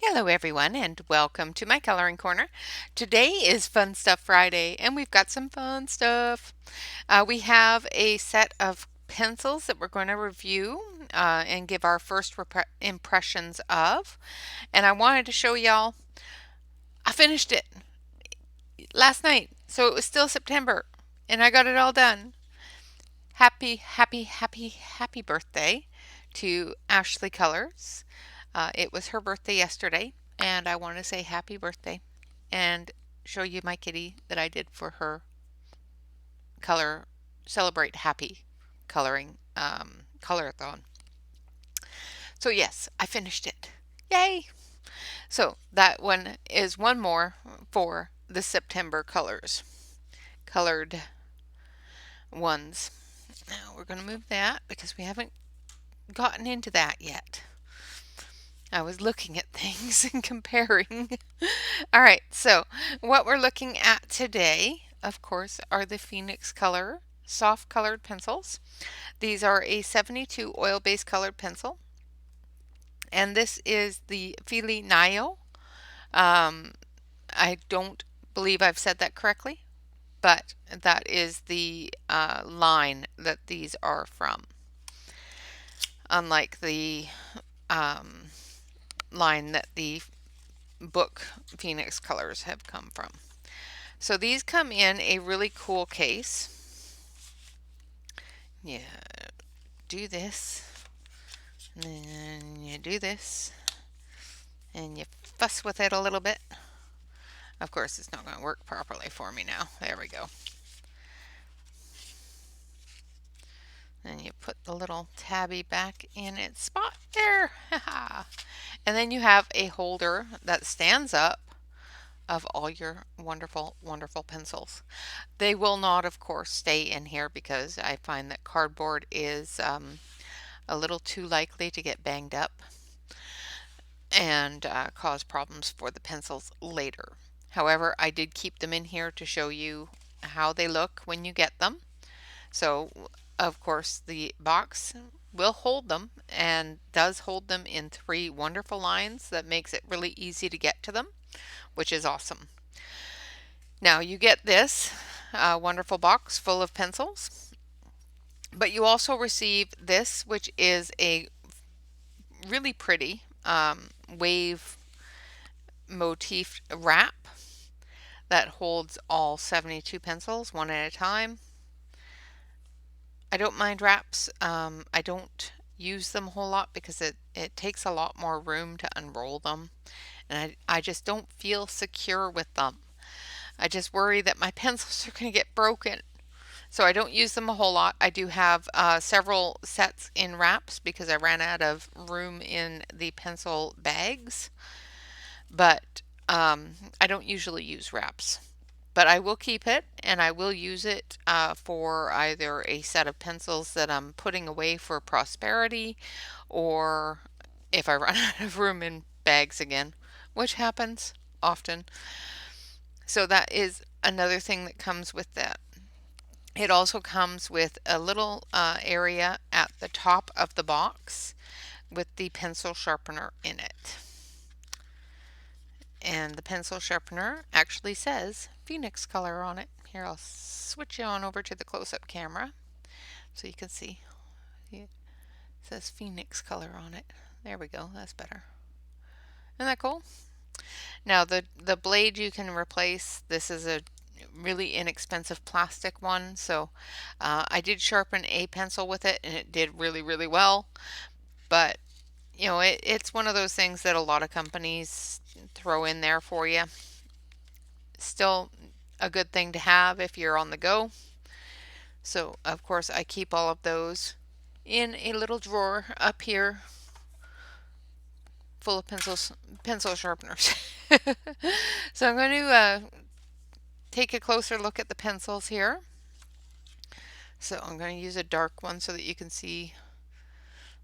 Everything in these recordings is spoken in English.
Hello everyone and welcome to my coloring corner. Today is Fun Stuff Friday and we've got some fun stuff. We have a set of pencils that we're going to review and give our first impressions of. And I wanted to show y'all, I finished it last night, so it was still September and I got it all done. Happy, happy, happy, happy birthday to Ashley Colors. It was her birthday yesterday, and I want to say happy birthday and show you my kitty that I did for her color celebrate happy coloring colorathon. So yes, I finished it. Yay! So that one is one more for the September colored ones. Now we're going to move that because we haven't gotten into that yet. I was looking at things and comparing. All right, so what we're looking at today, of course, are the PhoenixColor soft colored pencils. These are a 72 oil-based colored pencil, and this is the Fili Nayo. I don't believe I've said that correctly, but that is the line that these are from. Unlike the line that the book PhoenixColors have come from. So these come in a really cool case. You do this, and then you do this, and you fuss with it a little bit. Of course, it's not going to work properly for me now. There we go. And you put the little tabby back in its spot there. And then you have a holder that stands up of all your wonderful, wonderful pencils. They will not, of course, stay in here because I find that cardboard is a little too likely to get banged up and cause problems for the pencils later. However, I did keep them in here to show you how they look when you get them. So, of course, the box will hold them and does hold them in 3 wonderful lines that makes it really easy to get to them, which is awesome. Now you get this wonderful box full of pencils, but you also receive this, which is a really pretty wave motif wrap that holds all 72 pencils one at a time. I don't mind wraps. I don't use them a whole lot because it takes a lot more room to unroll them, and I just don't feel secure with them. I just worry that my pencils are going to get broken. So I don't use them a whole lot. I do have several sets in wraps because I ran out of room in the pencil bags. But I don't usually use wraps. But I will keep it and I will use it for either a set of pencils that I'm putting away for prosperity, or if I run out of room in bags again, which happens often. So that is another thing that comes with that. It also comes with a little area at the top of the box with the pencil sharpener in it. And the pencil sharpener actually says PhoenixColor on it. Here, I'll switch you on over to the close-up camera so you can see. It says PhoenixColor on it. There we go, that's better. Isn't that cool? Now the blade you can replace. This is a really inexpensive plastic one, so I did sharpen a pencil with it and it did really, really well. But you know, it's one of those things that a lot of companies throw in there for you. Still a good thing to have if you're on the go. So of course I keep all of those in a little drawer up here full of pencil sharpeners. So I'm going to take a closer look at the pencils here. So I'm going to use a dark one so that you can see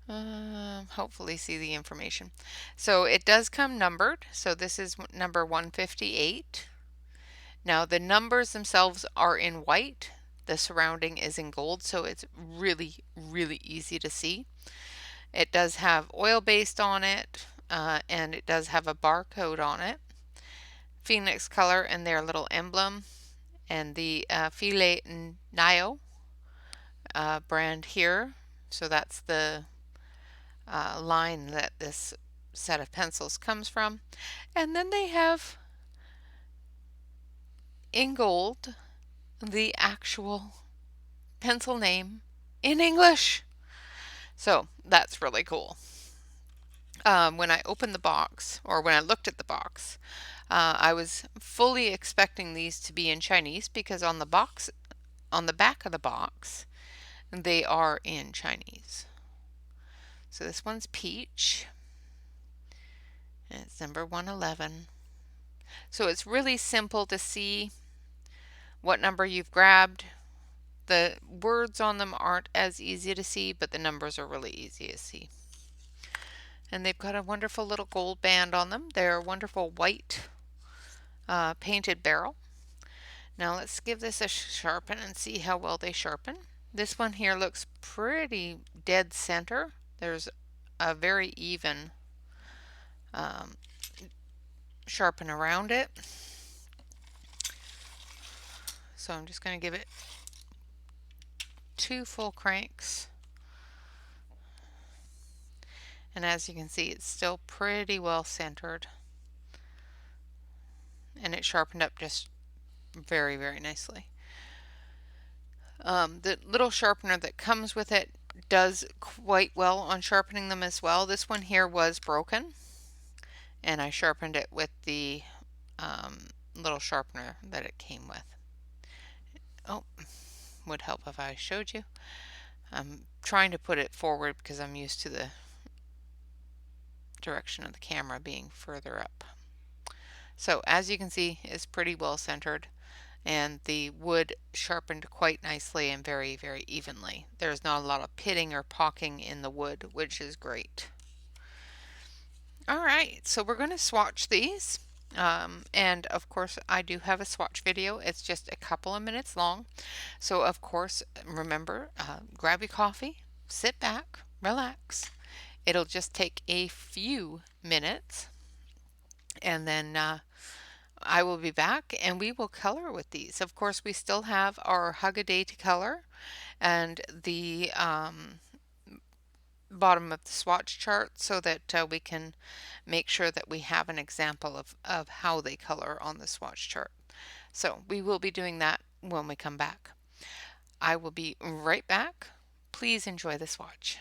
Hopefully see the information. So it does come numbered. So this is number 158. Now the numbers themselves are in white. The surrounding is in gold, so it's really, really easy to see. It does have oil based on it, and it does have a barcode on it. PhoenixColor and their little emblem, and the Filet Nio brand here. So that's the line that this set of pencils comes from. And then they have in gold the actual pencil name in English. So that's really cool. When I opened the box, or when I looked at the box, I was fully expecting these to be in Chinese because on the box, on the back of the box, they are in Chinese. So this one's peach, and it's number 111. So it's really simple to see what number you've grabbed. The words on them aren't as easy to see, but the numbers are really easy to see. And they've got a wonderful little gold band on them. They're a wonderful white painted barrel. Now let's give this a sharpen and see how well they sharpen. This one here looks pretty dead center. There's a very even sharpen around it. So I'm just going to give it 2 full cranks. And as you can see, it's still pretty well centered. And it sharpened up just very, very nicely. The little sharpener that comes with it does quite well on sharpening them as well. This one here was broken, and I sharpened it with the little sharpener that it came with. Oh, would help if I showed you. I'm trying to put it forward because I'm used to the direction of the camera being further up. So as you can see, it's pretty well centered, and the wood sharpened quite nicely and very, very evenly. There's not a lot of pitting or pocking in the wood, which is great. All right, so we're going to swatch these. And of course, I do have a swatch video. It's just a couple of minutes long. So of course, remember, grab your coffee, sit back, relax. It'll just take a few minutes, and then I will be back and we will color with these. Of course, we still have our Hug a Day to color and the bottom of the swatch chart so that we can make sure that we have an example of how they color on the swatch chart. So we will be doing that when we come back. I will be right back. Please enjoy the swatch.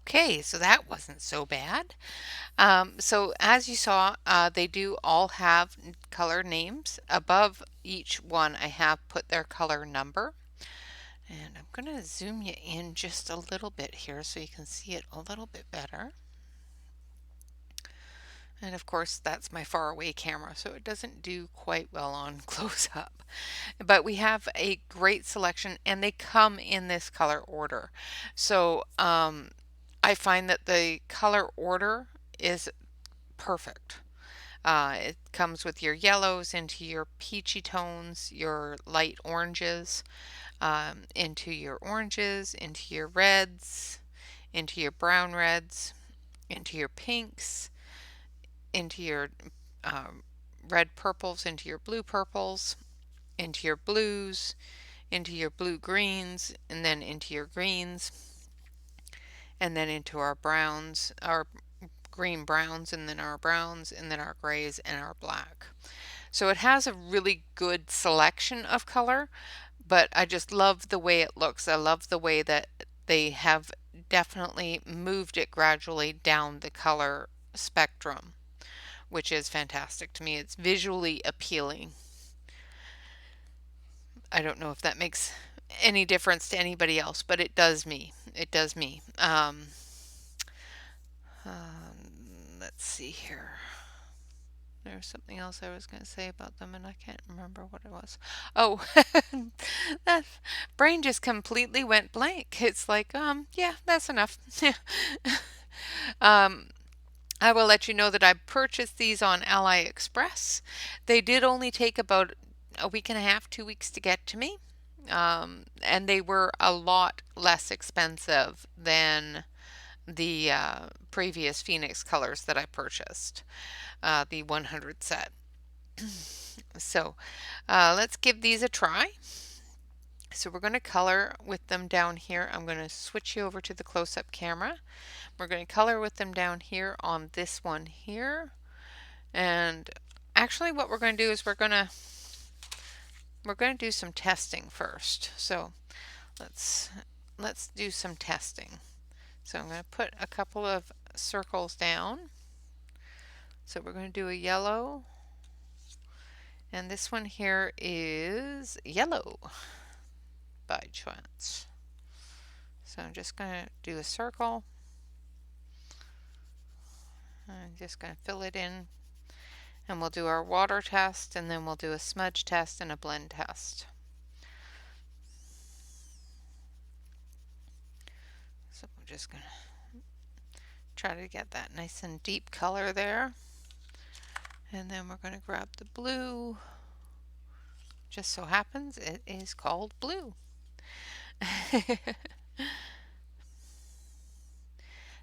Okay, so that wasn't so bad. So as you saw, they do all have color names. Above each one, I have put their color number. And I'm going to zoom you in just a little bit here so you can see it a little bit better. And of course, that's my far away camera, so it doesn't do quite well on close up. But we have a great selection, and they come in this color order. So I find that the color order is perfect. It comes with your yellows into your peachy tones, your light oranges, into your oranges, into your reds, into your brown reds, into your pinks, into your um, red purples, into your blue purples, into your blues, into your blue greens, and then into your greens, and then into our browns, our green browns, and then our browns, and then our grays and our black. So it has a really good selection of color, but I just love the way it looks. I love the way that they have definitely moved it gradually down the color spectrum, which is fantastic to me. It's visually appealing. I don't know if that makes any difference to anybody else, but it does me. It does me. Let's see here. There's something else I was going to say about them, and I can't remember what it was. Oh, that brain just completely went blank. It's like, yeah, that's enough. um, I will let you know that I purchased these on AliExpress. They did only take about a week and a half, 2 weeks to get to me. And they were a lot less expensive than the previous Phoenix colors that I purchased, the 100 set. So let's give these a try. So we're going to color with them down here. I'm going to switch you over to the close-up camera. We're going to color with them down here on this one here. And actually what we're going to do is we're going to do some testing first. So let's do some testing. So I'm going to put a couple of circles down. So we're going to do a yellow, and this one here is yellow by chance. So I'm just going to do a circle. I'm just going to fill it in, and we'll do our water test, and then we'll do a smudge test and a blend test. So I'm just going to try to get that nice and deep color there. And then we're going to grab the blue. Just so happens it is called blue.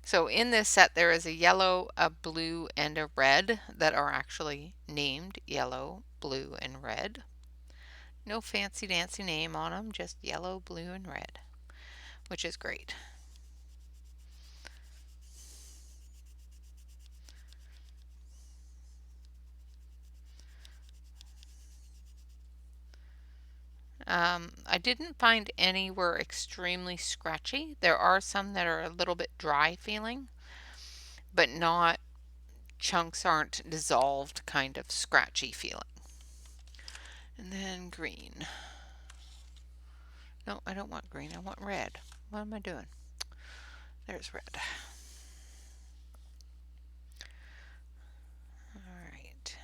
So in this set there is a yellow, a blue, and a red that are actually named yellow, blue, and red. No fancy dancy name on them, just yellow, blue, and red, which is great. I didn't find any were extremely scratchy. There are some that are a little bit dry feeling, but not chunks aren't dissolved kind of scratchy feeling. And then green. No, I don't want green. I want red. What am I doing? There's red. All right.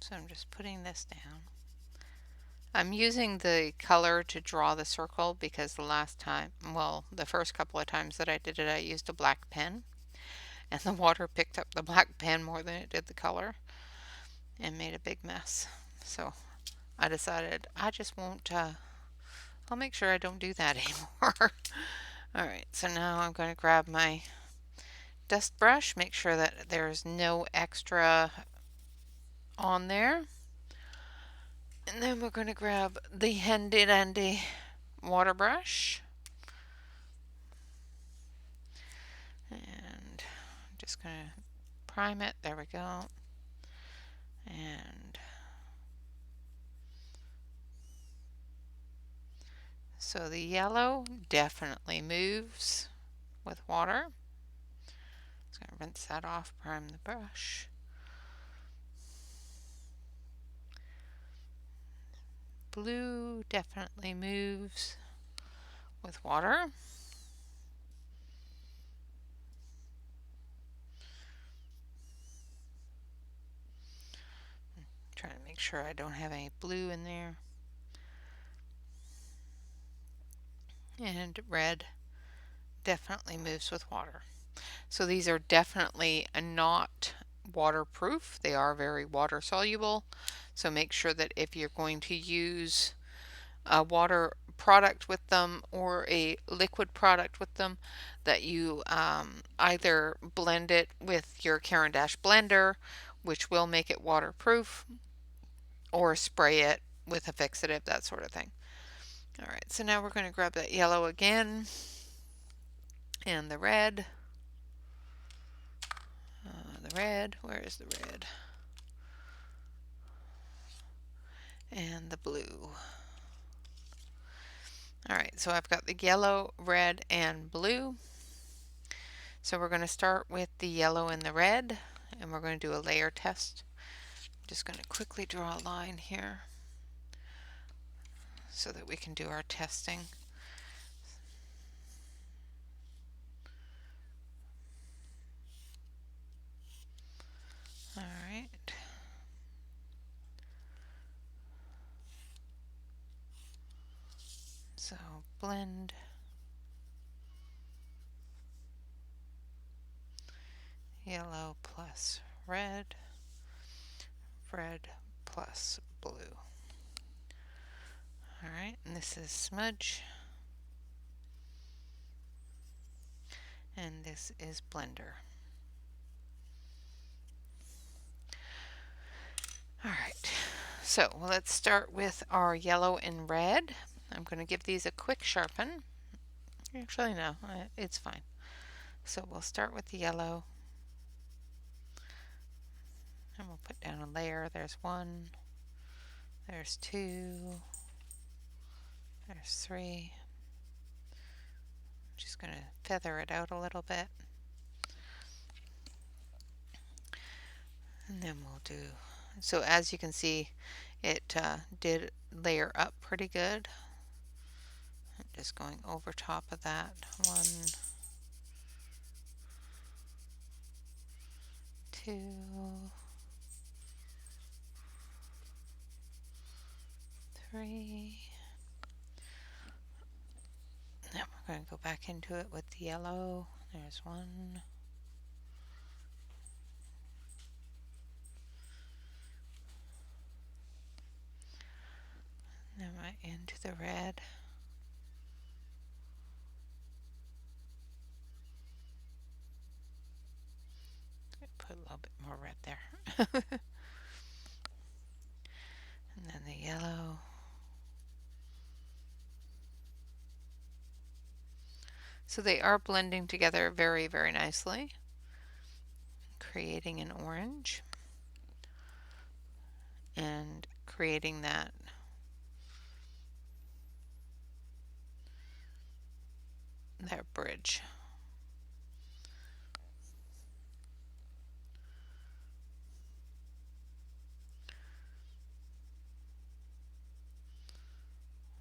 So I'm just putting this down. I'm using the color to draw the circle because the last time, well, the first couple of times that I did it, I used a black pen, and the water picked up the black pen more than it did the color and made a big mess. So I decided I just won't, I'll make sure I don't do that anymore. Alright, so now I'm going to grab my dust brush, make sure that there's no extra on there. And then we're going to grab the handy dandy water brush. And I'm just going to prime it. There we go. And so the yellow definitely moves with water. Just going to rinse that off, prime the brush. Blue definitely moves with water. Trying to make sure I don't have any blue in there. And red definitely moves with water. So these are definitely not waterproof. They are very water soluble. So make sure that if you're going to use a water product with them or a liquid product with them, that you either blend it with your Caran d'Ache blender, which will make it waterproof, or spray it with a fixative, that sort of thing. All right, so now we're going to grab that yellow again and the red. Where is the red? And the blue. All right, so I've got the yellow, red, and blue. So we're going to start with the yellow and the red, and we're going to do a layer test. I'm just going to quickly draw a line here so that we can do our testing. All right. So blend yellow plus red, red plus blue. All right, and this is smudge, and this is blender. All right, so let's start with our yellow and red. I'm going to give these a quick sharpen. Actually, no, it's fine. So we'll start with the yellow, and we'll put down a layer. There's one, there's two, there's three. I'm just going to feather it out a little bit. And then we'll do, so as you can see, it did layer up pretty good. I'm just going over top of that. 1, 2, 3. Now we're going to go back into it with the yellow. There's 1. Now right into the red. Put a little bit more red there. And then the yellow. So they are blending together very, very nicely, creating an orange and creating that bridge.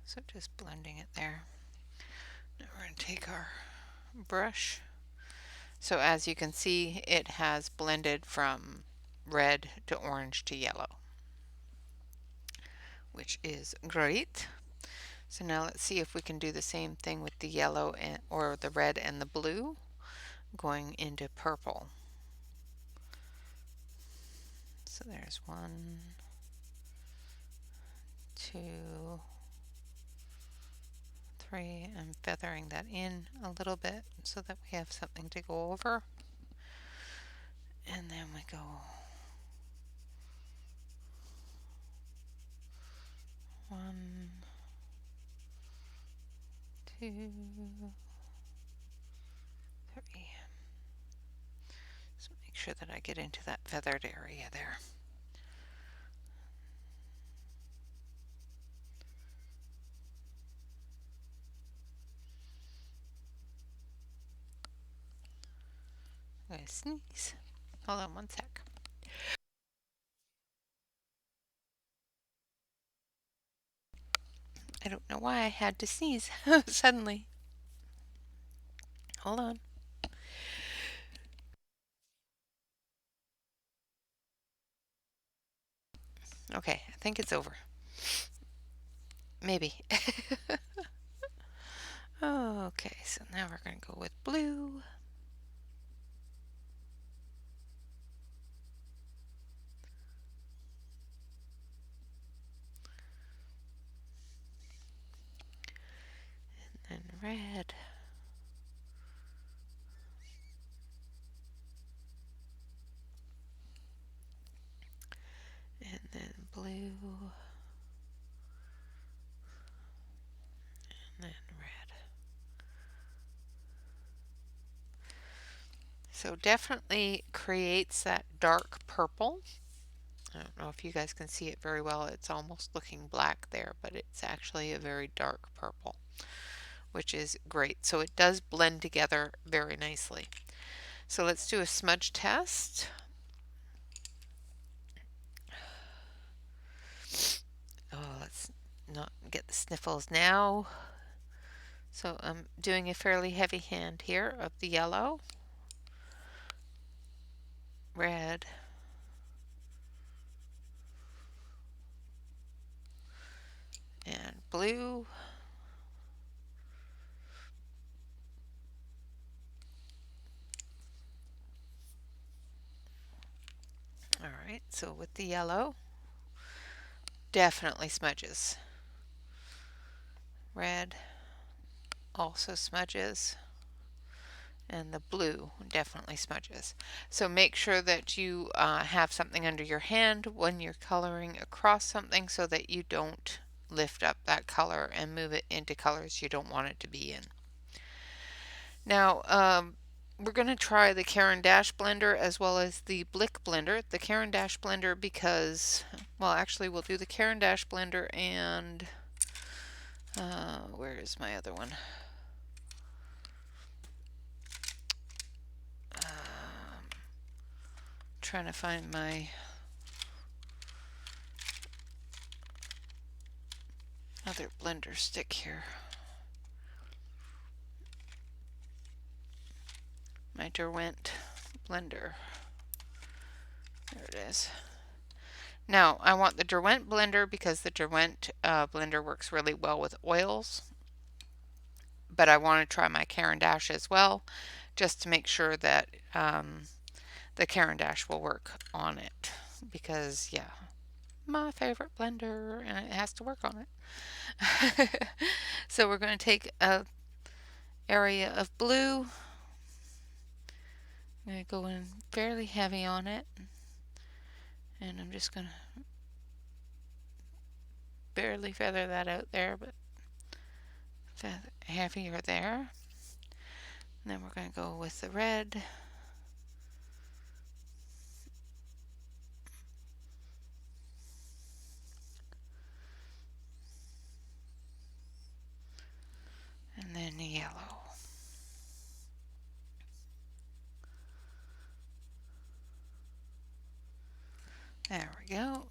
So just blending it there. Now we're going to take our brush. So as you can see, it has blended from red to orange to yellow, which is great. So now let's see if we can do the same thing with the yellow or the red and the blue going into purple. So there's 1, 2, 3. I'm feathering that in a little bit so that we have something to go over. And then we go 1, 2, 3. So make sure that I get into that feathered area there. sneeze. Hold on one sec. I don't know why I had to sneeze suddenly. Hold on. Okay, I think it's over. Maybe. Okay, so now we're going to go with blue. And then red. And then blue. And then red. So definitely creates that dark purple. I don't know if you guys can see it very well. It's almost looking black there, but it's actually a very dark purple, which is great. So it does blend together very nicely. So let's do a smudge test. Oh, let's not get the sniffles now. So I'm doing a fairly heavy hand here of the yellow, red, and blue. All right, so with the yellow, definitely smudges. Red also smudges. And the blue definitely smudges. So make sure that you have something under your hand when you're coloring across something so that you don't lift up that color and move it into colors you don't want it to be in. Now we're going to try the Caran d'Ache blender as well as the Blick blender. The Caran d'Ache blender because, well, actually we'll do the Caran d'Ache blender and where is my other one? Trying to find my other blender stick here. My Derwent blender. There it is. Now I want the Derwent blender because the Derwent blender works really well with oils, but I want to try my Caran d'Ache as well just to make sure that the Caran d'Ache will work on it because yeah, my favorite blender and it has to work on it. So we're going to take a area of blue. I'm going to go in fairly heavy on it, and I'm just going to barely feather that out there, but heavier there. And then we're going to go with the red. And then the yellow. There we go.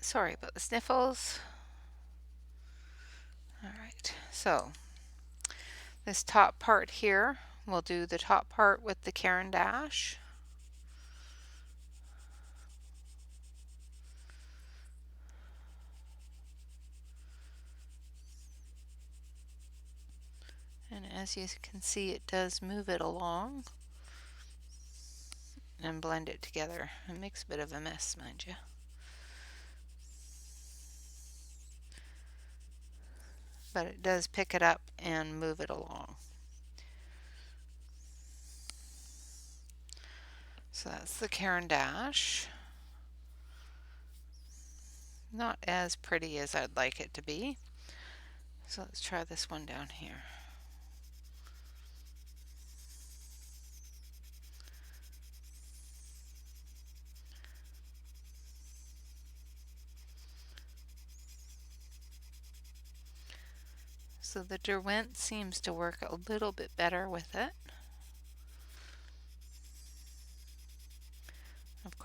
Sorry about the sniffles. Alright, so this top part here, we'll do the top part with the Caran d'Ache. And as you can see, it does move it along and blend it together. It makes a bit of a mess, mind you. But it does pick it up and move it along. So that's the Caran d'Ache. Not as pretty as I'd like it to be. So let's try this one down here. So the Derwent seems to work a little bit better with it.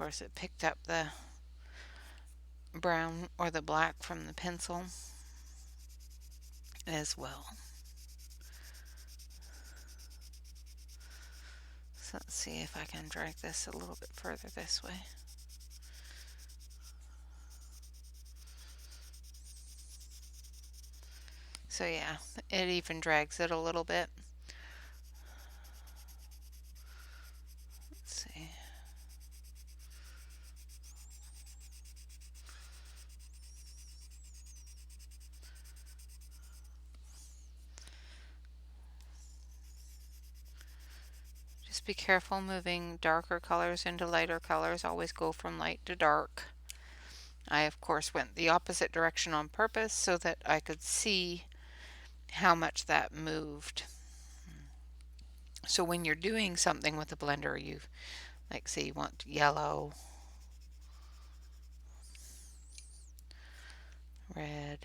course, it picked up the brown or the black from the pencil as well. So let's see if I can drag this a little bit further this way. So yeah, it even drags it a little bit. Let's see. Just be careful moving darker colors into lighter colors. Always go from light to dark. I, of course, went the opposite direction on purpose so that I could see how much that moved. So when you're doing something with a blender, you, like say you want yellow, red,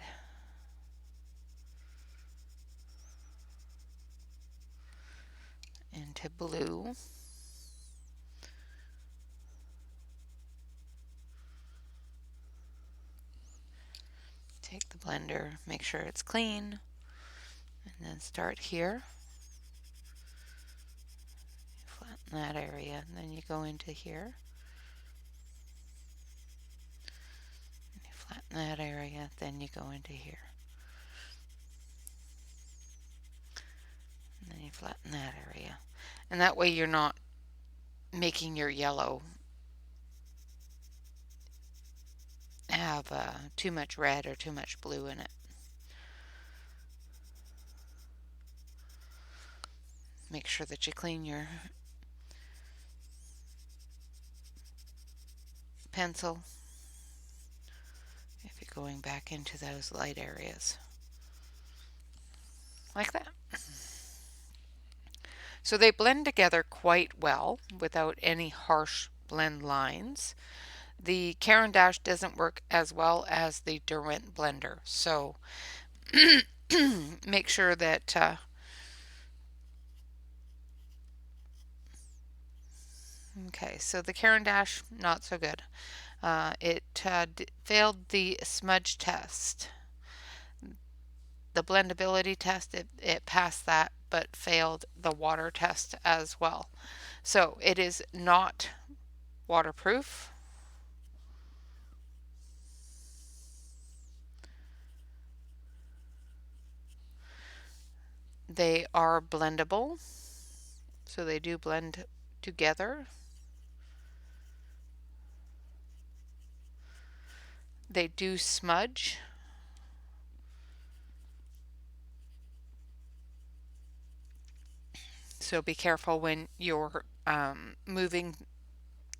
into blue. Take the blender, make sure it's clean, and then start here. Flatten that area, and then you go into here. And you flatten that area, then you go into here. And then you flatten that area. And that way you're not making your yellow have too much red or too much blue in it. Make sure that you clean your pencil if you're going back into those light areas. Like that. So they blend together quite well without any harsh blend lines. The Caran d'Ache doesn't work as well as the Derwent blender, so make sure that okay, so the Caran d'Ache, not so good. It failed the smudge test. The blendability test, it passed that, but failed the water test as well. So it is not waterproof. They are blendable, so they do blend together. They do smudge. So be careful when you're moving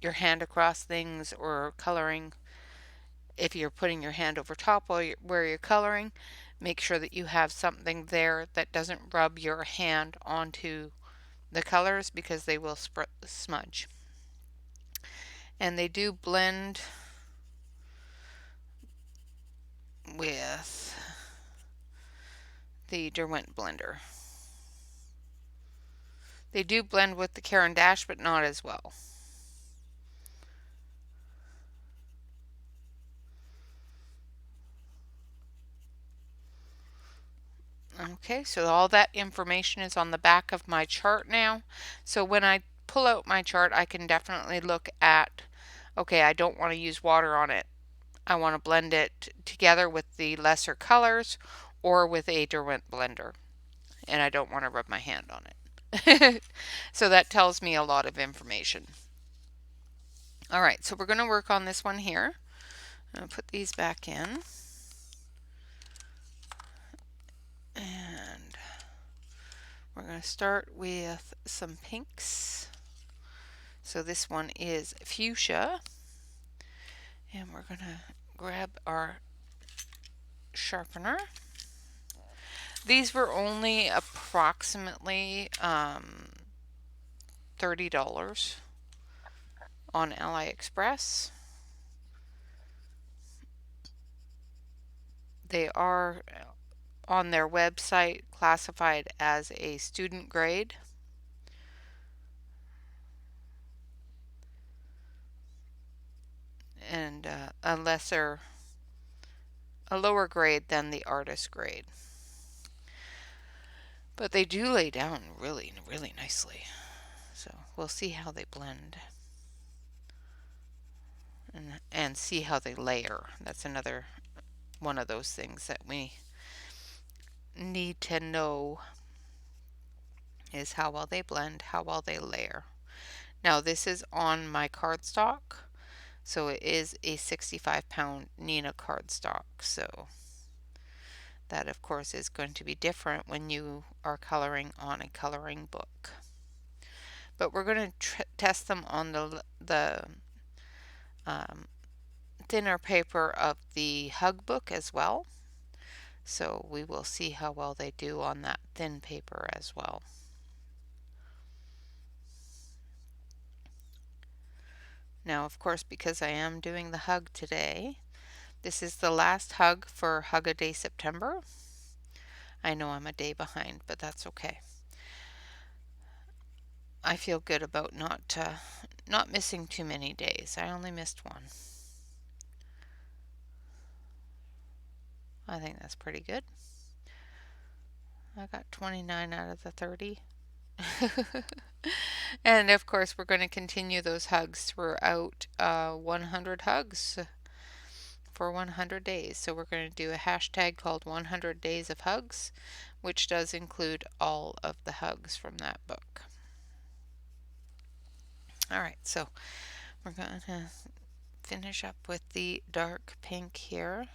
your hand across things or coloring. If you're putting your hand over top where you're coloring, make sure that you have something there that doesn't rub your hand onto the colors because they will smudge. And they do blend with the Derwent blender. They do blend with the Caran d'Ache, but not as well. Okay, so all that information is on the back of my chart now. So when I pull out my chart, I can definitely look at, okay, I don't want to use water on it. I want to blend it together with the lesser colors or with a Derwent blender. And I don't want to rub my hand on it. So that tells me a lot of information. All right, so we're going to work on this one here. I'm going to put these back in. And we're going to start with some pinks. So this one is fuchsia. And we're going to grab our sharpener. These were only approximately $30 on AliExpress. They are on their website classified as a student grade. and a lower grade than the artist grade. But they do lay down really, really nicely. So we'll see how they blend and see how they layer. That's another one of those things that we need to know, is how well they blend, how well they layer. Now this is on my cardstock, so it is a 65-pound Nina cardstock. So that of course is going to be different when you are coloring on a coloring book. But we're going to test them on the thinner paper of the hug book as well. So we will see how well they do on that thin paper as well. Now, of course, because I am doing the hug today, this is the last hug for Hug a Day September. I know I'm a day behind, but that's okay. I feel good about not missing too many days. I only missed one. I think that's pretty good. I got 29 out of the 30. And of course, we're going to continue those hugs throughout 100 hugs for 100 days. So we're going to do a hashtag called 100 Days of Hugs, which does include all of the hugs from that book. All right, so we're going to finish up with the dark pink here.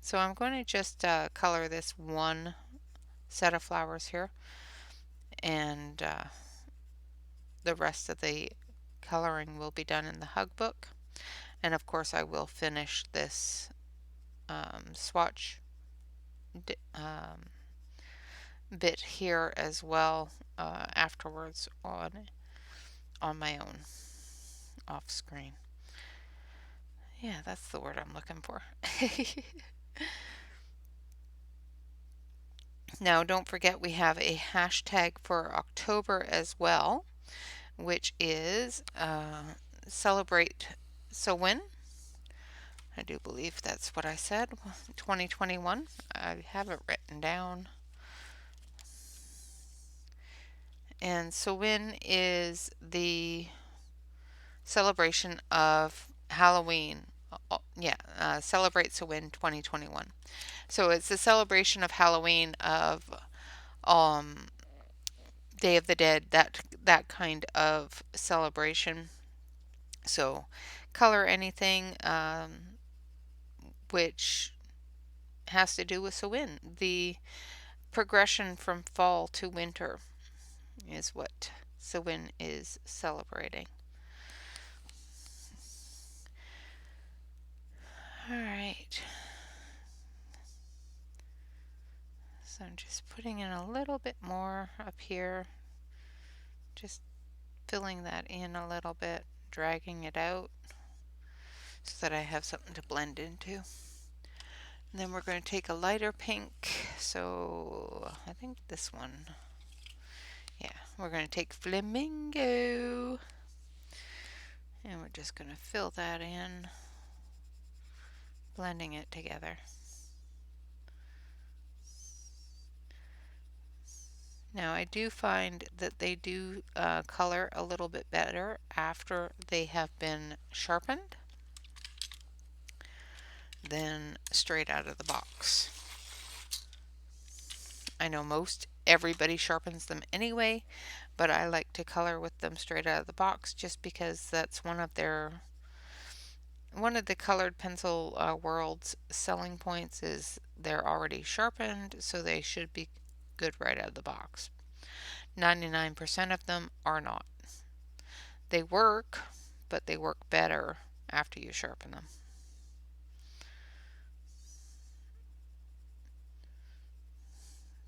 So I'm going to just color this one set of flowers here, and the rest of the coloring will be done in the hug book. And of course I will finish this swatch bit here as well afterwards on my own off screen. Yeah, that's the word I'm looking for. Now don't forget we have a hashtag for October as well, which is Celebrate Sewin. I do believe that's what I said, 2021. I have it written down. And Sewin is the celebration of Halloween. Celebrate Sewin 2021. So it's a celebration of Halloween, of Day of the Dead, that kind of celebration. So color anything which has to do with Sewin. The progression from fall to winter is what Sewin is celebrating. All right. So I'm just putting in a little bit more up here, just filling that in a little bit, dragging it out so that I have something to blend into. And then we're going to take a lighter pink, so I think this one. Yeah, we're going to take Flamingo, and we're just going to fill that in, blending it together. Now I do find that they do color a little bit better after they have been sharpened than straight out of the box. I know everybody sharpens them anyway, but I like to color with them straight out of the box just because that's one of the colored pencil world's selling points is they're already sharpened, so they should be good right out of the box. 99% of them are not. They work, but they work better after you sharpen them.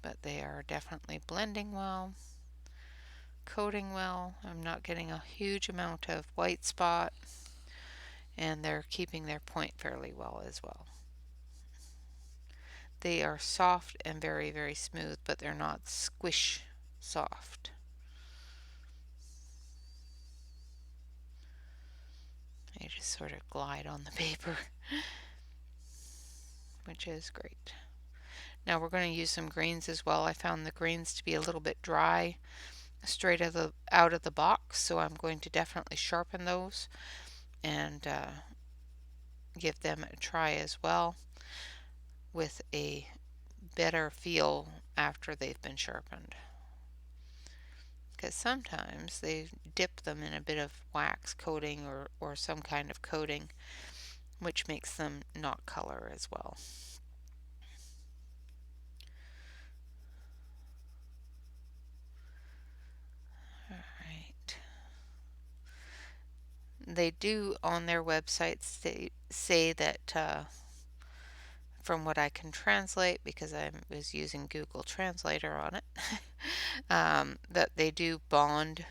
But they are definitely blending well, coating well. I'm not getting a huge amount of white spot, and they're keeping their point fairly well as well. They are soft and very, very smooth, but they're not squish soft. They just sort of glide on the paper, which is great. Now we're going to use some greens as well. I found the greens to be a little bit dry straight out of the box, so I'm going to definitely sharpen those and give them a try as well with a better feel after they've been sharpened. Because sometimes they dip them in a bit of wax coating or some kind of coating, which makes them not color as well. Alright. They do on their websites say that from what I can translate, because I was using Google Translator on it, that they do bond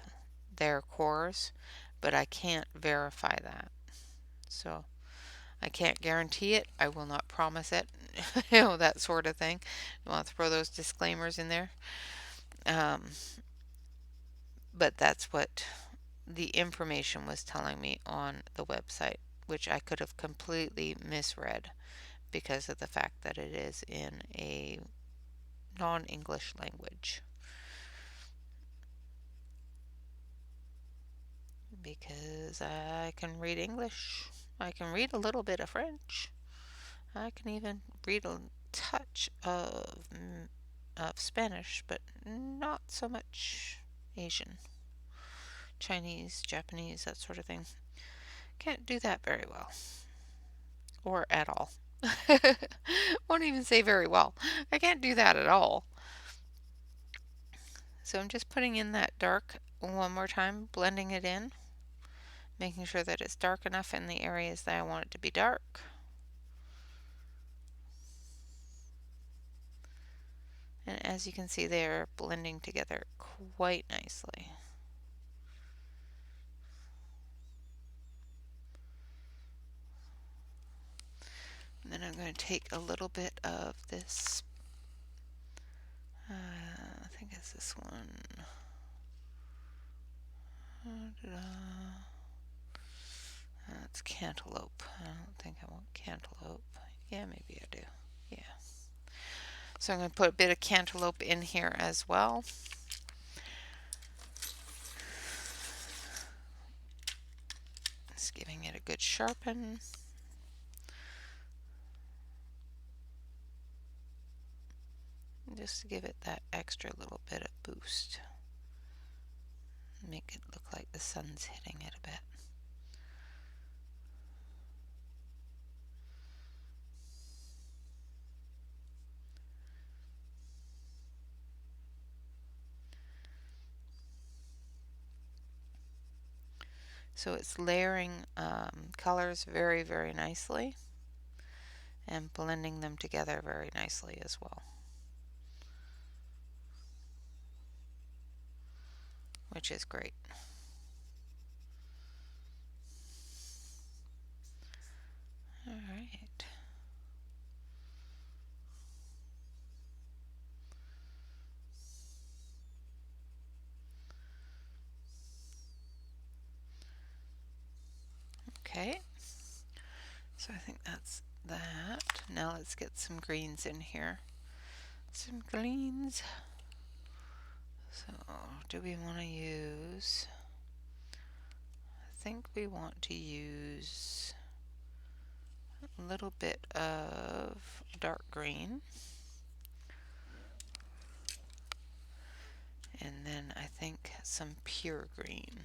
their cores, but I can't verify that. So I can't guarantee it. I will not promise it. You know, that sort of thing. I'll throw those disclaimers in there. But that's what the information was telling me on the website, which I could have completely misread because of the fact that it is in a non-English language. Because I can read English, I can read a little bit of French, I can even read a touch of Spanish, but not so much Asian, Chinese, Japanese, that sort of thing. Can't do that very well, or at all. Won't even say very well. I can't do that at all. So I'm just putting in that dark one more time, blending it in, making sure that it's dark enough in the areas that I want it to be dark. And as you can see, they're blending together quite nicely. And then I'm going to take a little bit of this, I think it's this one. It's cantaloupe. I don't think I want cantaloupe. Yeah, maybe I do. Yeah. So I'm going to put a bit of cantaloupe in here as well. Just giving it a good sharpen. Just to give it that extra little bit of boost. Make it look like the sun's hitting it a bit. So it's layering colors very, very nicely and blending them together very nicely as well, which is great. All right. Okay. So I think that's that. Now let's get some greens in here. Some greens. So do we want to use, I think we want to use a little bit of dark green. And then I think some pure green.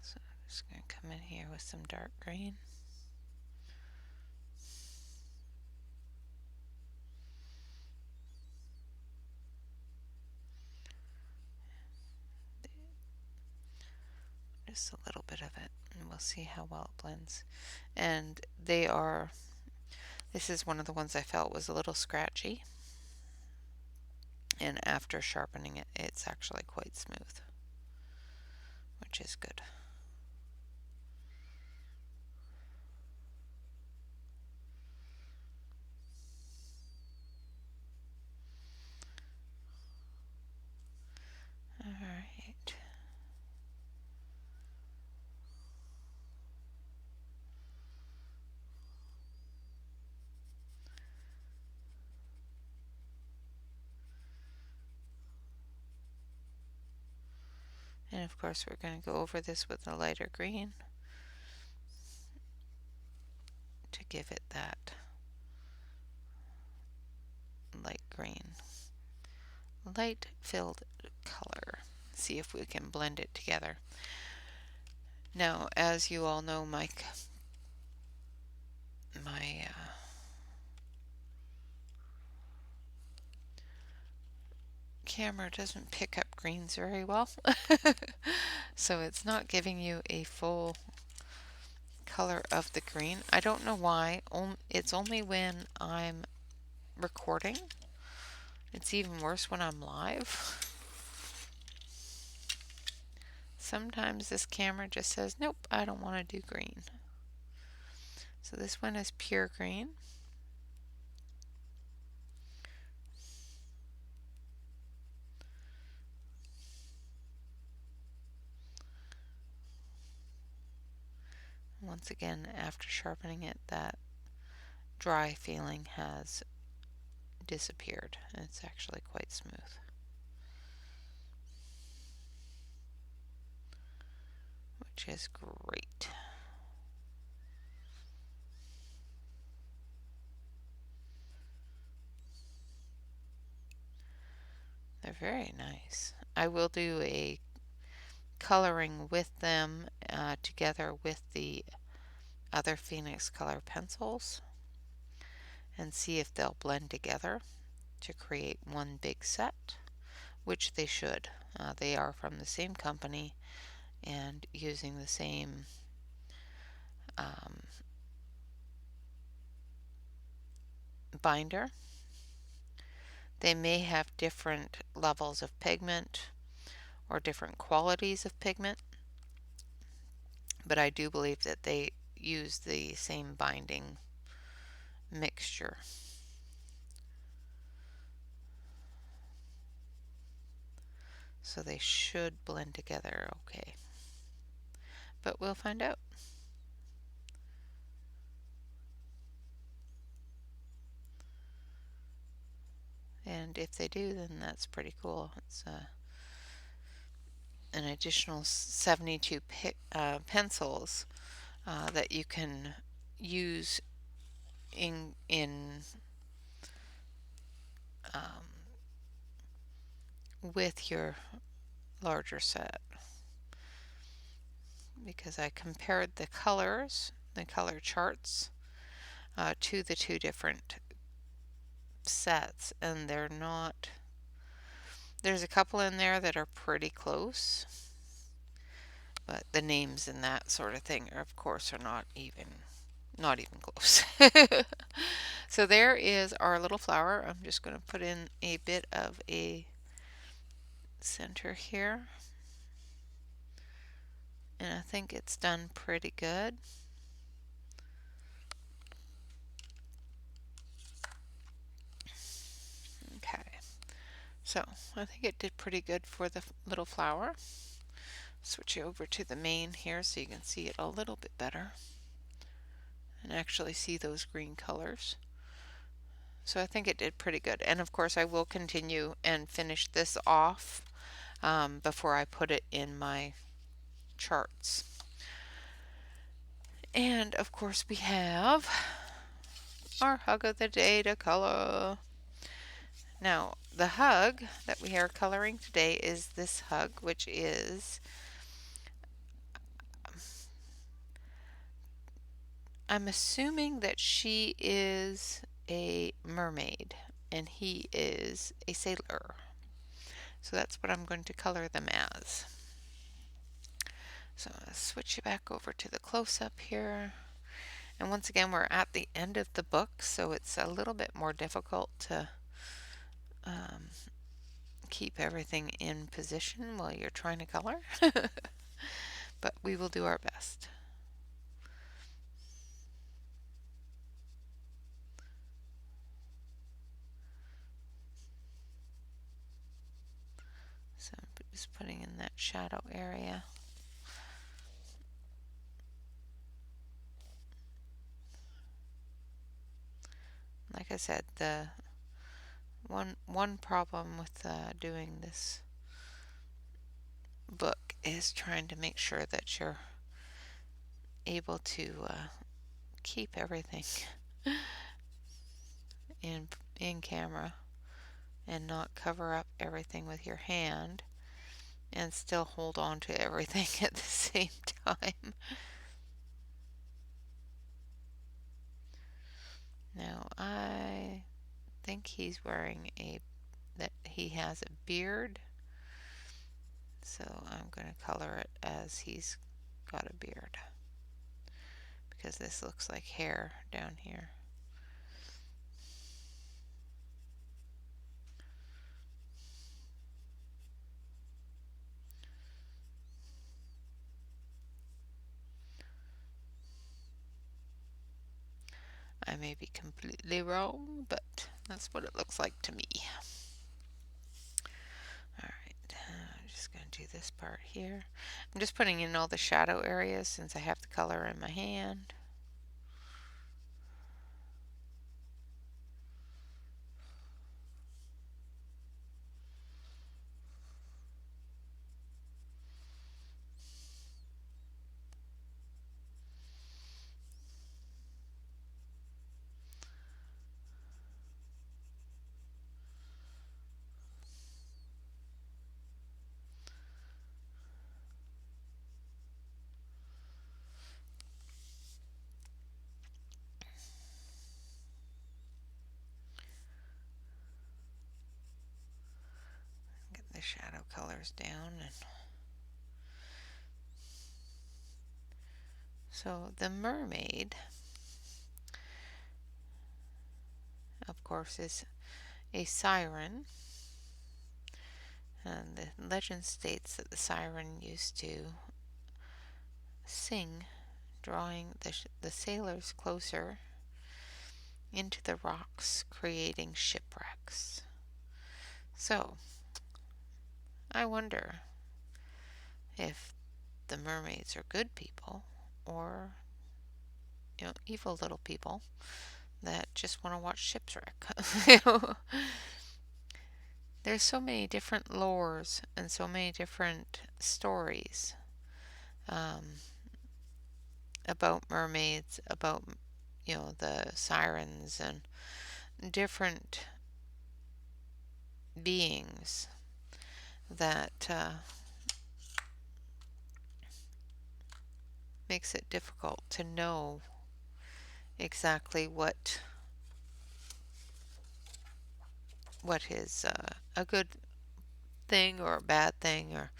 So I'm just going to come in here with some dark green. Just a little bit of it, and we'll see how well it blends. And they are, this is one of the ones I felt was a little scratchy, and after sharpening it, it's actually quite smooth, which is good. And of course we're going to go over this with a lighter green to give it that light green, light filled color. See if we can blend it together. Now, as you all know, my camera doesn't pick up greens very well, so it's not giving you a full color of the green. I don't know why. It's only when I'm recording. It's even worse when I'm live. Sometimes this camera just says, nope, I don't want to do green. So this one is pure green. Once again, after sharpening it, that dry feeling has disappeared. It's actually quite smooth. Which is great. They're very nice. I will do a coloring with them together with the other PhoenixColor pencils and see if they'll blend together to create one big set, which they should. They are from the same company and using the same binder. They may have different levels of pigment or different qualities of pigment, but I do believe that they use the same binding mixture. So they should blend together okay. But we'll find out. And if they do, then that's pretty cool. It's an additional 72 pencils that you can use in with your larger set, because I compared the colors, the color charts, to the two different sets, and they're not. There's a couple in there that are pretty close, but the names and that sort of thing are, of course, are not even close. So there is our little flower. I'm just going to put in a bit of a center here, and I think it's done pretty good. Okay, so I think it did pretty good for the little flower. Switch over to the main here so you can see it a little bit better and actually see those green colors. So I think it did pretty good. And of course I will continue and finish this off before I put it in my charts. And of course we have our hug of the day to color. Now the hug that we are coloring today is this hug, which is, I'm assuming that she is a mermaid and he is a sailor. So that's what I'm going to color them as. So I'll switch you back over to the close-up here. And once again, we're at the end of the book, so it's a little bit more difficult to keep everything in position while you're trying to color. But we will do our best. So I'm just putting in that shadow area. Like I said, the one problem with doing this book is trying to make sure that you're able to keep everything in camera and not cover up everything with your hand and still hold on to everything at the same time. Now I think he's wearing that he has a beard, so I'm going to color it as he's got a beard because this looks like hair down here. I may be completely wrong, but that's what it looks like to me. Alright, I'm just going to do this part here. I'm just putting in all the shadow areas since I have the color in my hand. Get the shadow colors down. So the mermaid, of course, is a siren. And the legend states that the siren used to sing, drawing the sailors closer into the rocks, creating shipwrecks. So, I wonder if the mermaids are good people or, evil little people that just want to watch shipwreck. There's so many different lores and so many different stories about mermaids, about the sirens and different beings that makes it difficult to know exactly what is a good thing or a bad thing, or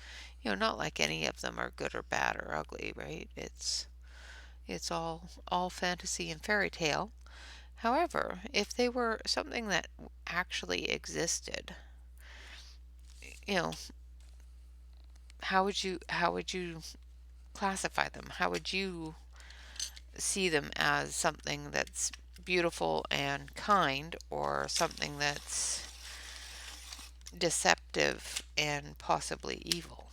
not like any of them are good or bad or ugly, right? It's all fantasy and fairy tale. However, if they were something that actually existed, you know, how would you classify them? How would you see them as something that's beautiful and kind, or something that's deceptive and possibly evil?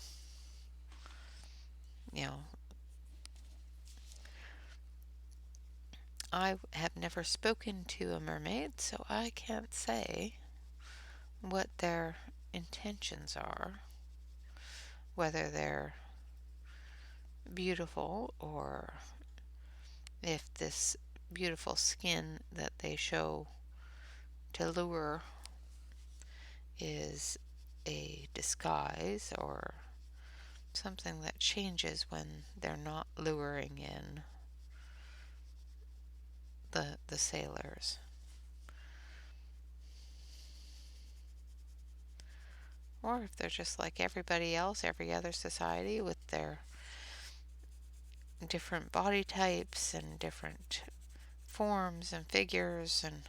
You know, I have never spoken to a mermaid, so I can't say what their intentions are, whether they're beautiful or if this beautiful skin that they show to lure is a disguise or something that changes when they're not luring in the sailors. Or if they're just like everybody else, every other society, with their different body types and different forms and figures and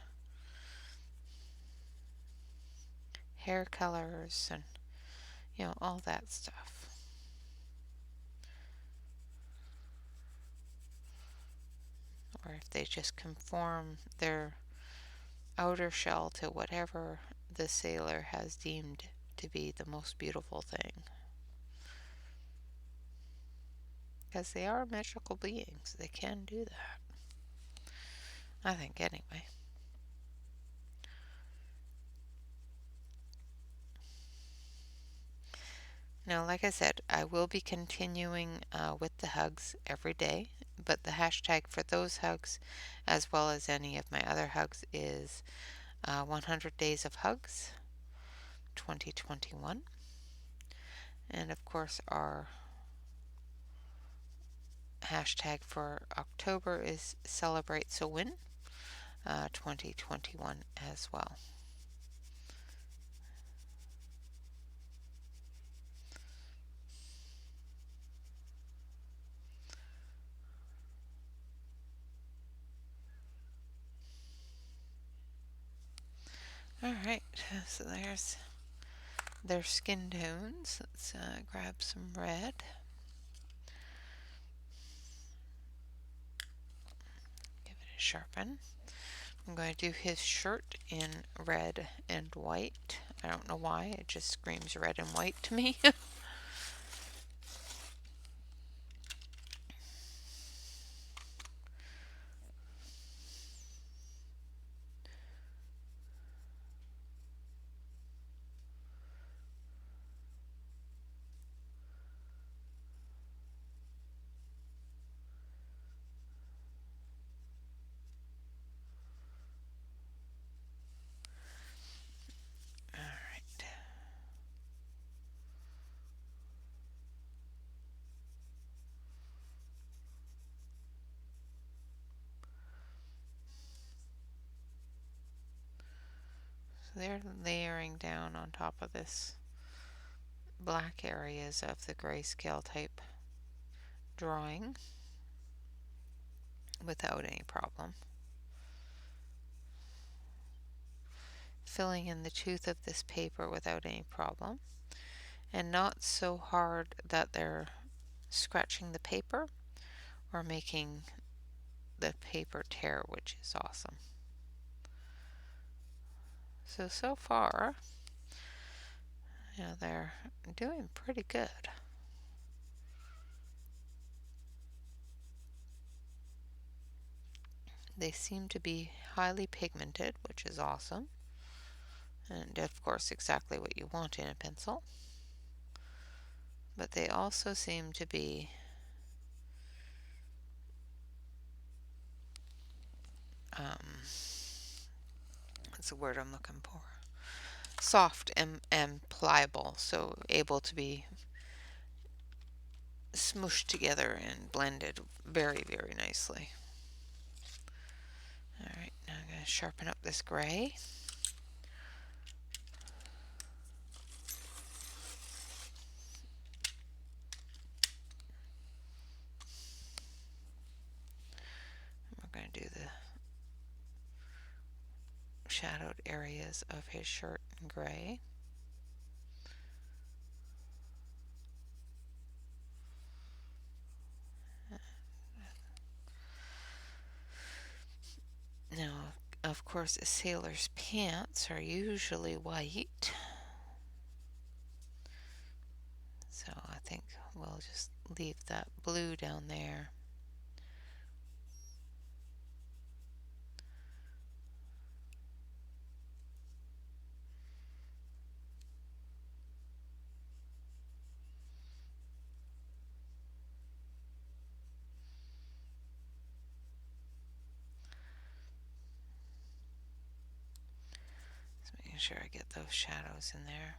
hair colors and all that stuff. Or if they just conform their outer shell to whatever the sailor has deemed to be the most beautiful thing. Because they are magical beings. They can do that. I think, anyway. Now, like I said, I will be continuing with the hugs every day, but the hashtag for those hugs, as well as any of my other hugs, is 100 Days of Hugs 2021. And of course, our hashtag for October is Celebrate So Win 2021 as well. Alright, so there's their skin tones. Let's grab some red. Give it a sharpen. I'm going to do his shirt in red and white. I don't know why, it just screams red and white to me. Alright. So they're layering down on top of this black areas of the grayscale type drawing without any problem. Filling in the tooth of this paper without any problem, and not so hard that they're scratching the paper or making the paper tear, which is awesome. So far, they're doing pretty good. They seem to be highly pigmented, which is awesome, and of course exactly what you want in a pencil. But they also seem to be what's the word I'm looking for? Soft and pliable, so able to be smooshed together and blended very, very nicely. Alright, now I'm going to sharpen up this gray. We're going to do the shadowed areas of his shirt in gray. Now, of course, a sailor's pants are usually white, so I think we'll just leave that blue down there. Just making sure I get those shadows in there.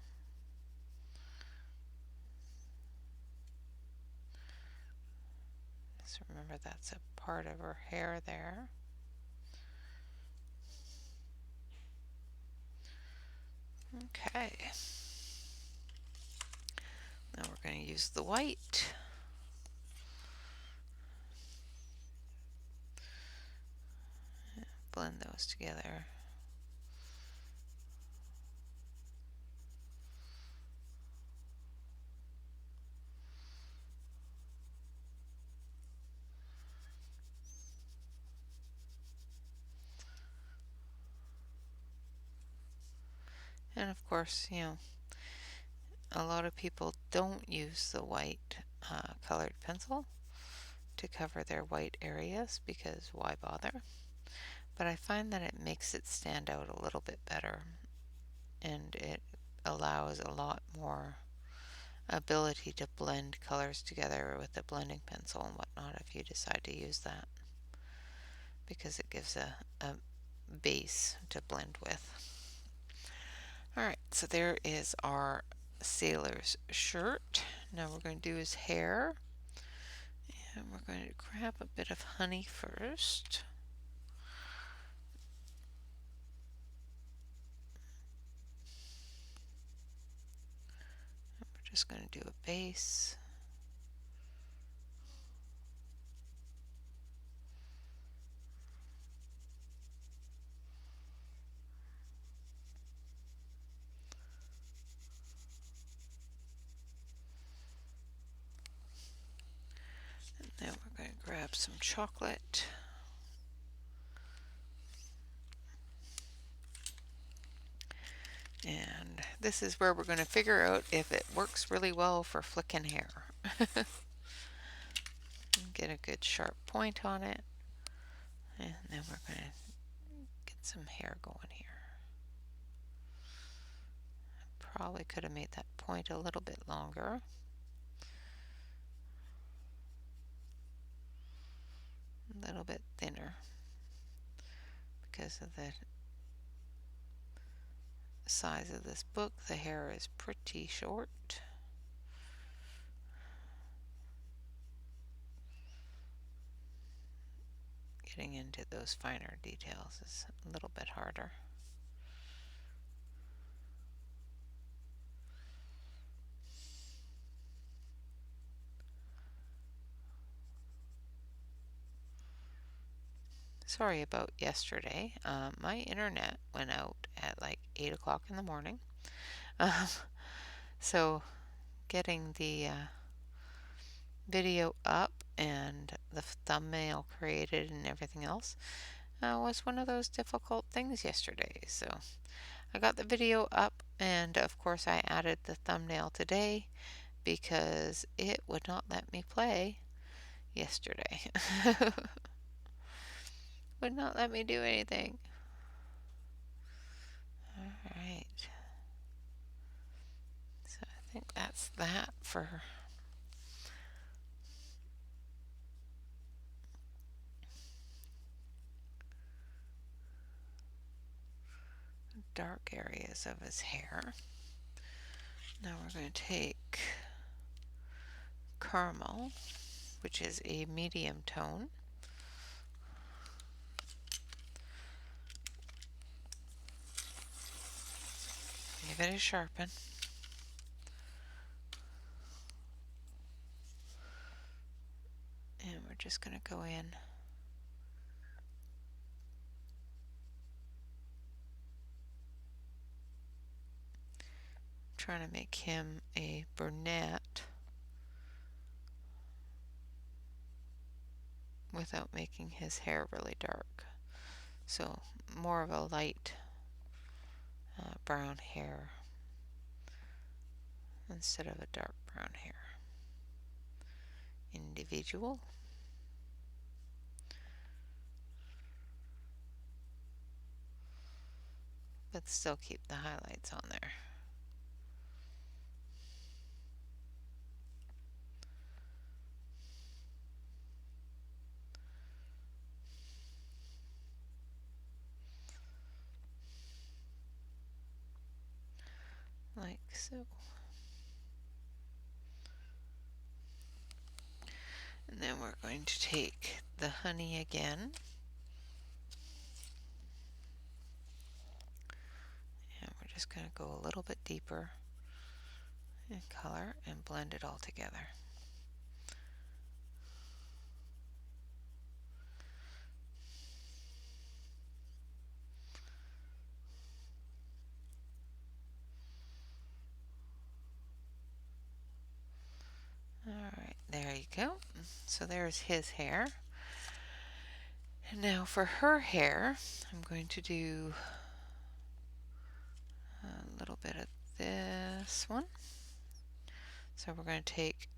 Just remember that's a part of her hair there. Okay. Now we're going to use the white. Blend those together. And of course, a lot of people don't use the white colored pencil to cover their white areas because why bother? But I find that it makes it stand out a little bit better, and it allows a lot more ability to blend colors together with the blending pencil and whatnot if you decide to use that, because it gives a base to blend with. Alright, so there is our sailor's shirt. Now we're going to do his hair. And we're going to grab a bit of honey first. And we're just going to do a base. And then we're going to grab some chocolate. And this is where we're going to figure out if it works really well for flicking hair. Get a good sharp point on it. And then we're going to get some hair going here. Probably could have made that point a little bit longer. A little bit thinner because of the size of this book. The hair is pretty short. Getting into those finer details is a little bit harder. Sorry about yesterday. My internet went out at like 8 o'clock in the morning. So getting the video up and the thumbnail created and everything else was one of those difficult things yesterday. So I got the video up, and of course I added the thumbnail today because it would not let me play yesterday. Would not let me do anything. Alright. So I think that's that for dark areas of his hair. Now we're going to take caramel, which is a medium tone. Give it a sharpen. And we're just going to go in trying to make him a brunette without making his hair really dark. So more of a light brown hair instead of a dark brown hair individual. But still keep the highlights on there. Like so. And then we're going to take the honey again. And we're just going to go a little bit deeper in color and blend it all together. Alright, there you go. So there's his hair. And now for her hair, I'm going to do a little bit of this one. So we're going to take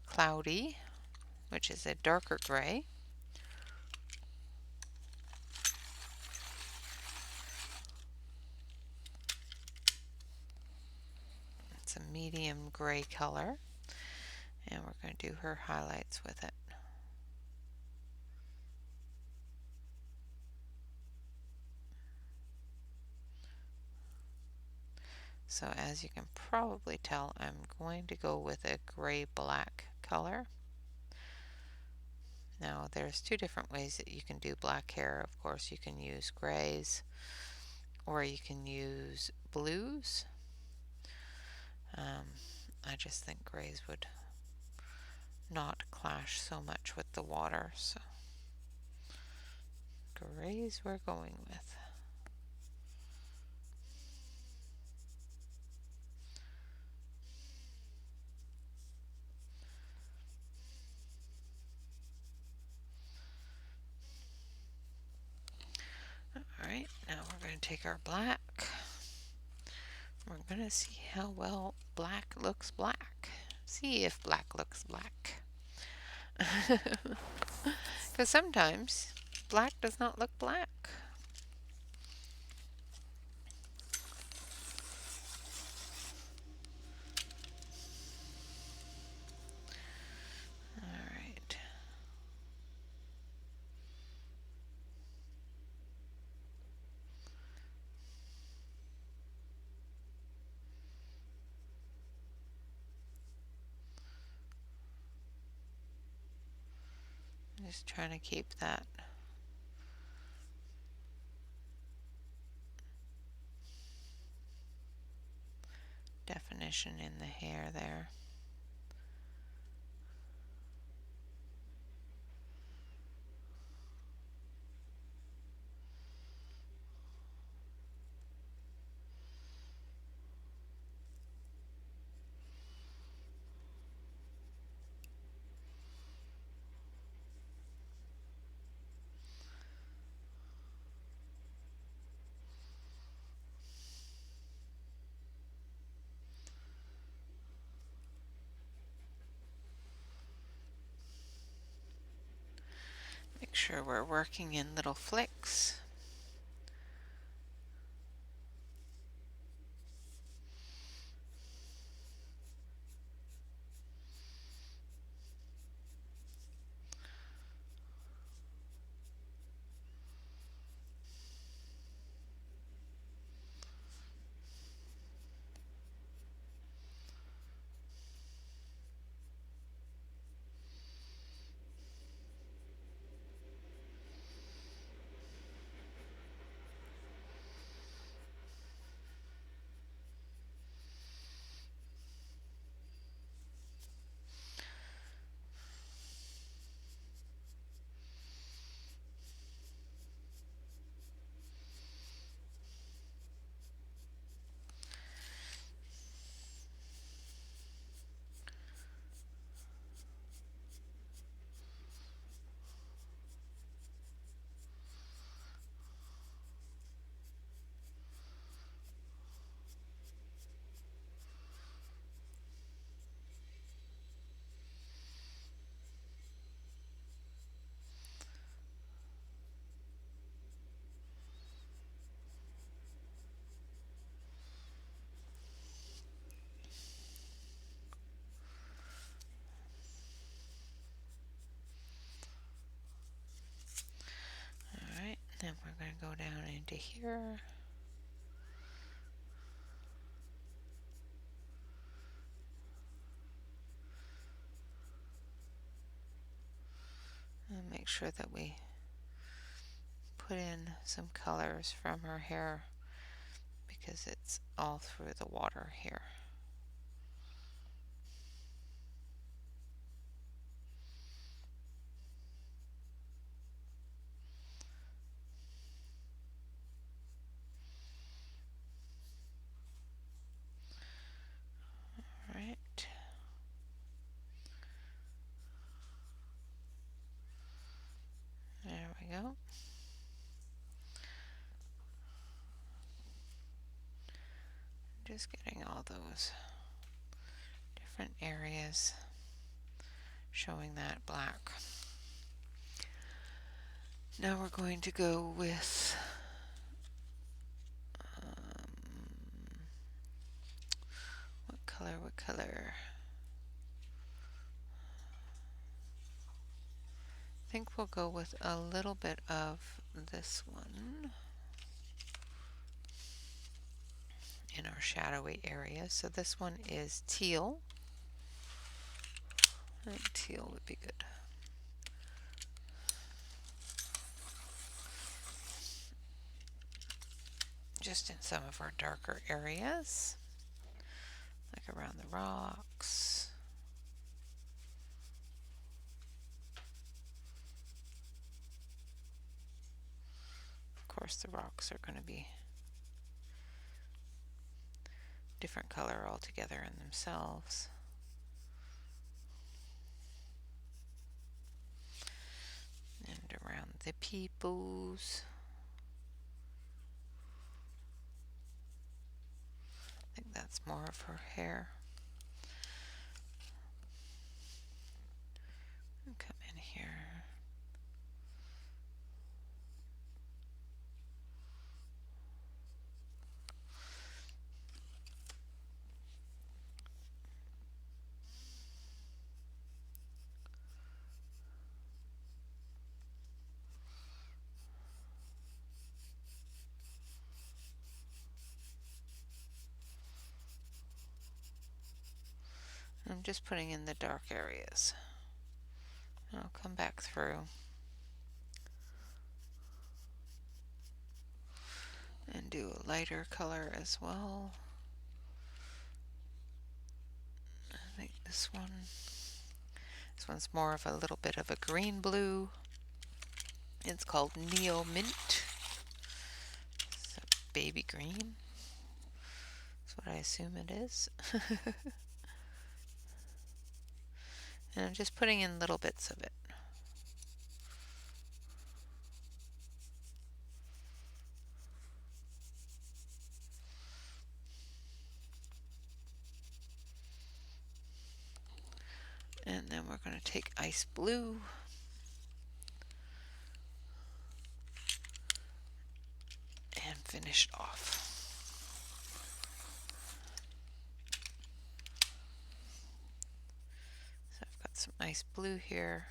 Cloudy, which is a darker gray. It's a medium medium gray color, and we're going to do her highlights with it. So as you can probably tell, I'm going to go with a gray-black color. Now there's two different ways that you can do black hair. Of course, you can use grays or you can use blues. I just think grays would not clash so much with the water, so grays we're going with. Alright, now we're going to take our black. We're going to see how well black looks black. See if black looks black. Because sometimes black does not look black. Alright. Just trying to keep that definition in the hair there. Make sure we're working in little flicks. Alright, then we're going to go down into here. And make sure that we put in some colors from her hair because it's all through the water here. Alright. There we go. Just getting all those different areas showing that black. Now we're going to go with what color. I think we'll go with a little bit of this one in our shadowy area. So this one is teal. I think teal would be good. Just in some of our darker areas, like around the rocks. Of course, the rocks are going to be different color altogether in themselves. And around the peoples. I think that's more of her hair. Come in here. I'm just putting in the dark areas. I'll come back through and do a lighter color as well. I think this one's more of a little bit of a green blue. It's called Neo Mint. It's a baby green. That's what I assume it is. And I'm just putting in little bits of it. And then we're going to take ice blue and finish it off. So I've got some ice blue here.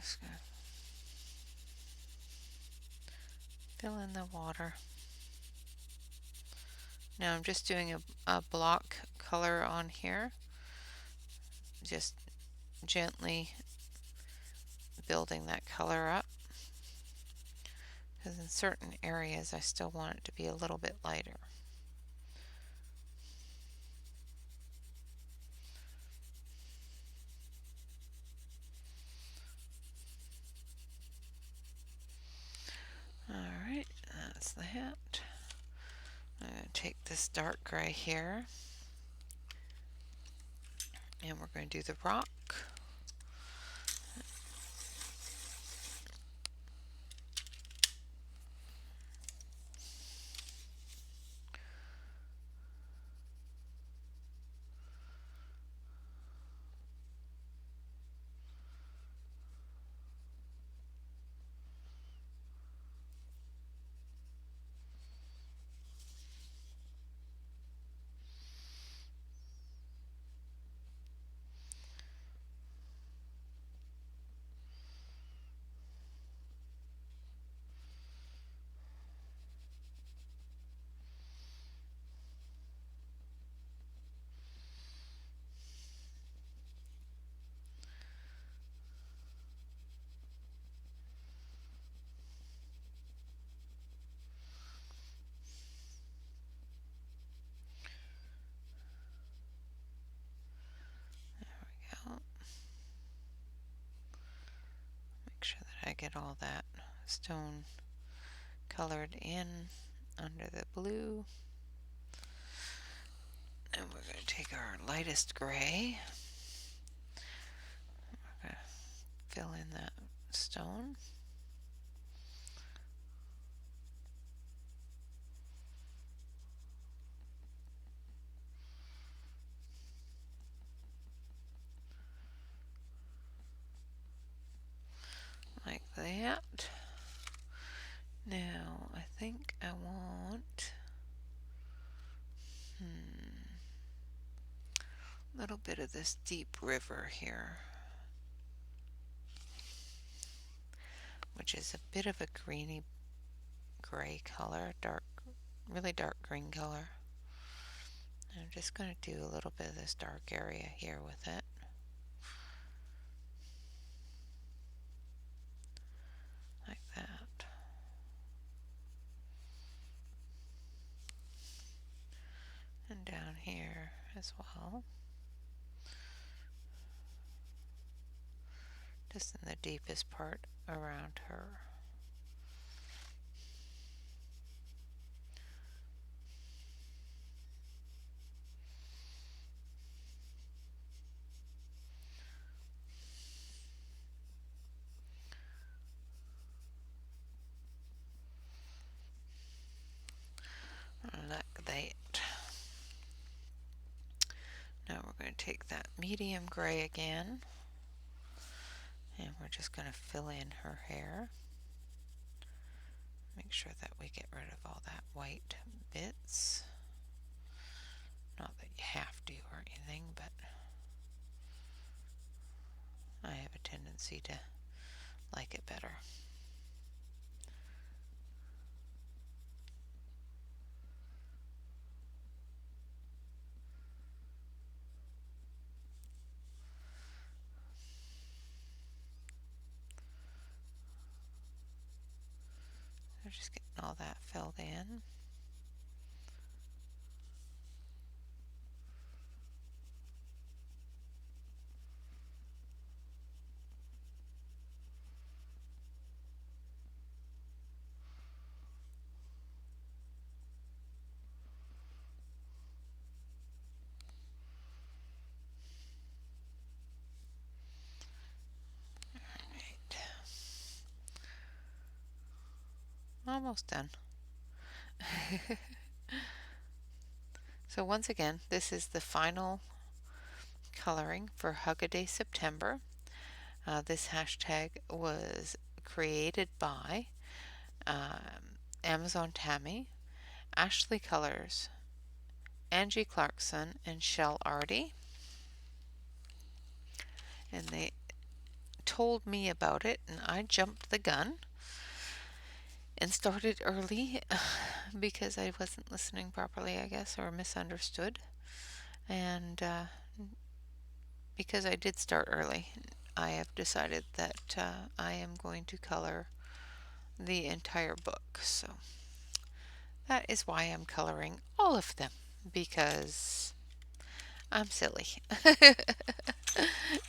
Just gonna fill in the water. Now I'm just doing a block color on here. Just gently building that color up. Because in certain areas I still want it to be a little bit lighter. Alright, that's the hat. I'm going to take this dark gray here and we're going to do the rock. Make sure that I get all that stone colored in under the blue. And we're going to take our lightest gray fill in that stone. Like that. Now I think I want a little bit of this deep river here, which is a bit of a greeny gray color, really dark green color. I'm just going to do a little bit of this dark area here with it. Like that. And down here as well. Just in the deepest part around her. Like that. Now we're going to take that medium gray again, and we're just going to fill in her hair. Make sure that we get rid of all that white bits. Not that you have to or anything, but I have a tendency to like it better. So just getting all that filled in. Almost done. So once again, this is the final coloring for Hug-A-Day September. This hashtag was created by Amazon Tammy, Ashley Colors, Angie Clarkson, and Shell Artie. And they told me about it, and I jumped the gun and started early because I wasn't listening properly, I guess, or misunderstood. And because I did start early, I have decided that I am going to color the entire book. So that is why I'm coloring all of them, because I'm silly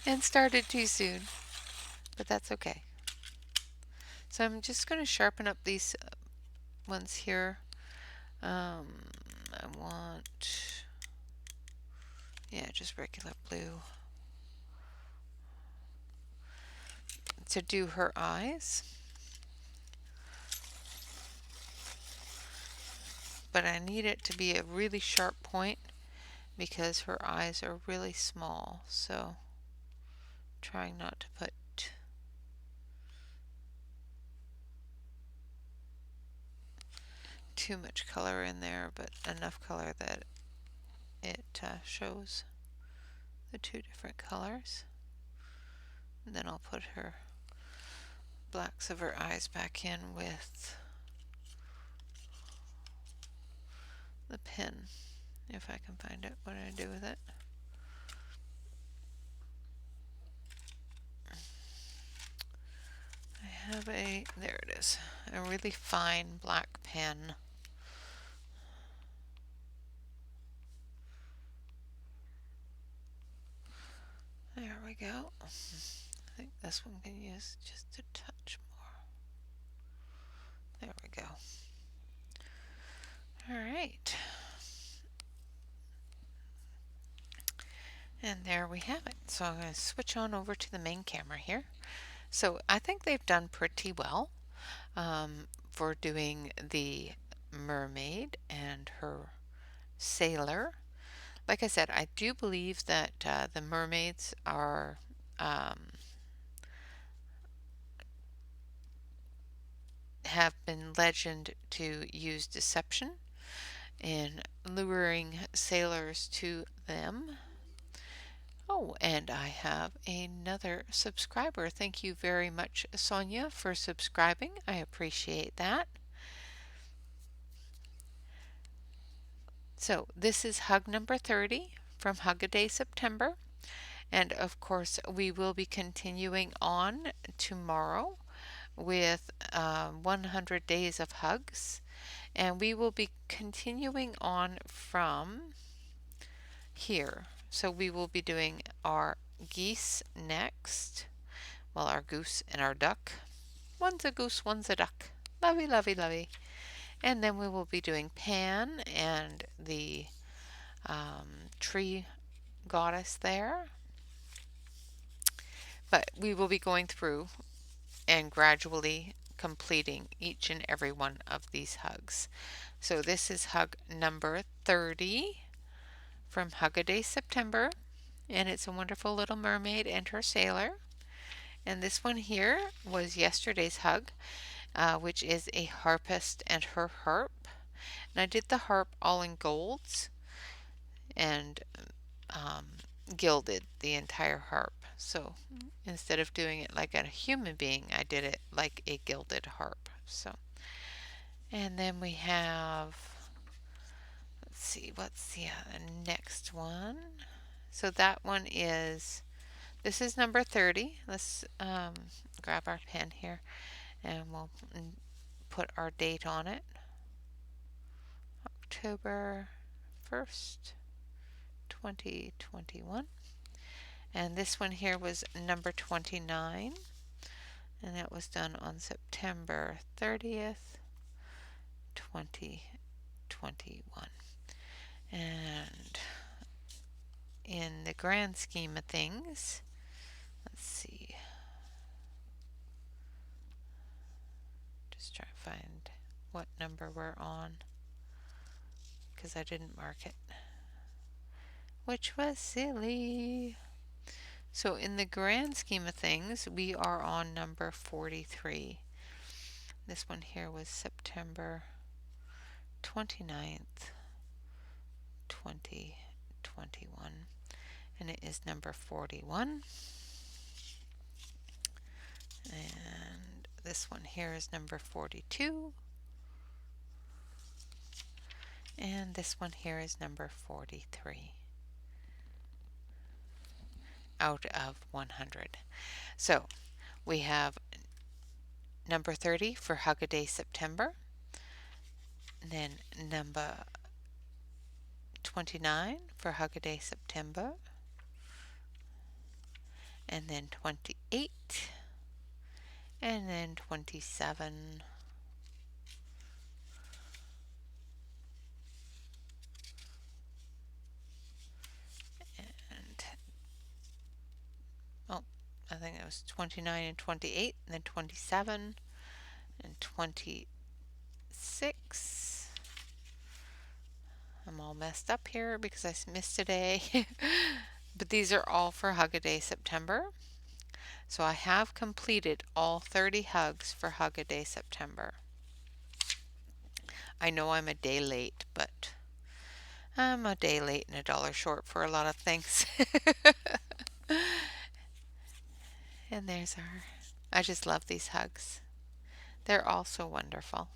and started too soon, but that's okay. So I'm just going to sharpen up these ones here. I want, yeah, just regular blue to do her eyes. But I need it to be a really sharp point because her eyes are really small. So trying not to put too much color in there, but enough color that it shows the two different colors. And then I'll put her blacks of her eyes back in with the pen, if I can find it. What do I do with it? I have there it is, a really fine black pen. There we go. I think this one can use just a touch more. There we go. Alright. And there we have it. So I'm going to switch on over to the main camera here. So I think they've done pretty well for doing the mermaid and her sailor. Like I said, I do believe that the mermaids are have been legend to use deception in luring sailors to them. Oh, and I have another subscriber. Thank you very much, Sonia, for subscribing. I appreciate that. So this is hug number 30 from Hug-A-Day September. And of course, we will be continuing on tomorrow with 100 days of hugs. And we will be continuing on from here. So we will be doing our geese next. Well, our goose and our duck. One's a goose, one's a duck. Lovey, lovey, lovey. And then we will be doing Pan and the tree goddess there. But we will be going through and gradually completing each and every one of these hugs. So this is hug number 30 from Hug-A-Day September, and it's a wonderful little mermaid and her sailor. And this one here was yesterday's hug, which is a harpist and her harp. And I did the harp all in golds and gilded the entire harp. So instead of doing it like a human being, I did it like a gilded harp. So, and then we have, let's see, what's the next one? So that one is, this is number 30. Let's grab our pen here and we'll put our date on it. October 1st, 2021. And this one here was number 29. And that was done on September 30th, 2021. And in the grand scheme of things, let's see. Just try to find what number we're on because I didn't mark it, which was silly. So in the grand scheme of things, we are on number 43. This one here was September 29th, 2021. And it is number 41. And this one here is number 42. And this one here is number 43 out of 100. So we have number 30 for Hug-A-Day September, and then number 29 for Hug-A-Day September, and then 28, and then 27, and I think it was 29 and 28, and then 27 and 26. I'm all messed up here because I missed a day. But these are all for Hug-A-Day September. So I have completed all 30 hugs for Hug-A-Day September. I know I'm a day late, but I'm a day late and $1 short for a lot of things. And there's our, I just love these hugs. They're all so wonderful.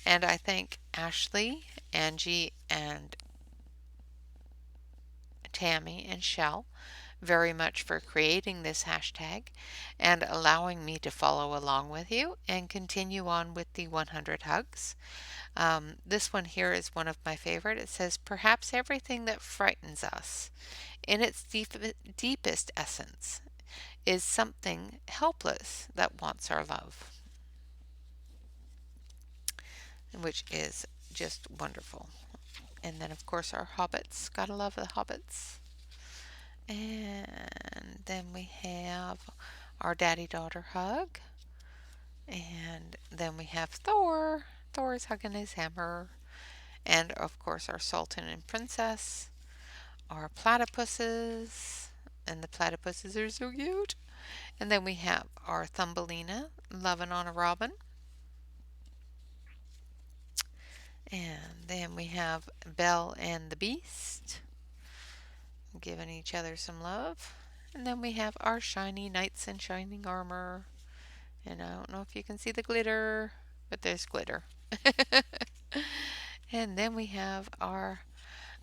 And I thank Ashley, Angie, and Tammy, and Shell very much for creating this hashtag and allowing me to follow along with you and continue on with the 100 hugs. This one here is one of my favorite. It says, perhaps everything that frightens us in its deepest essence is something helpless that wants our love, which is just wonderful. And then, of course, our hobbits. Gotta love the hobbits. And then we have our daddy-daughter hug. And then we have Thor. Thor's hugging his hammer. And of course our Sultan and Princess. Our platypuses. And the platypuses are so cute. And then we have our Thumbelina loving on a robin. And then we have Belle and the Beast giving each other some love. And then we have our shiny knights in shining armor. And I don't know if you can see the glitter, but there's glitter. And then we have our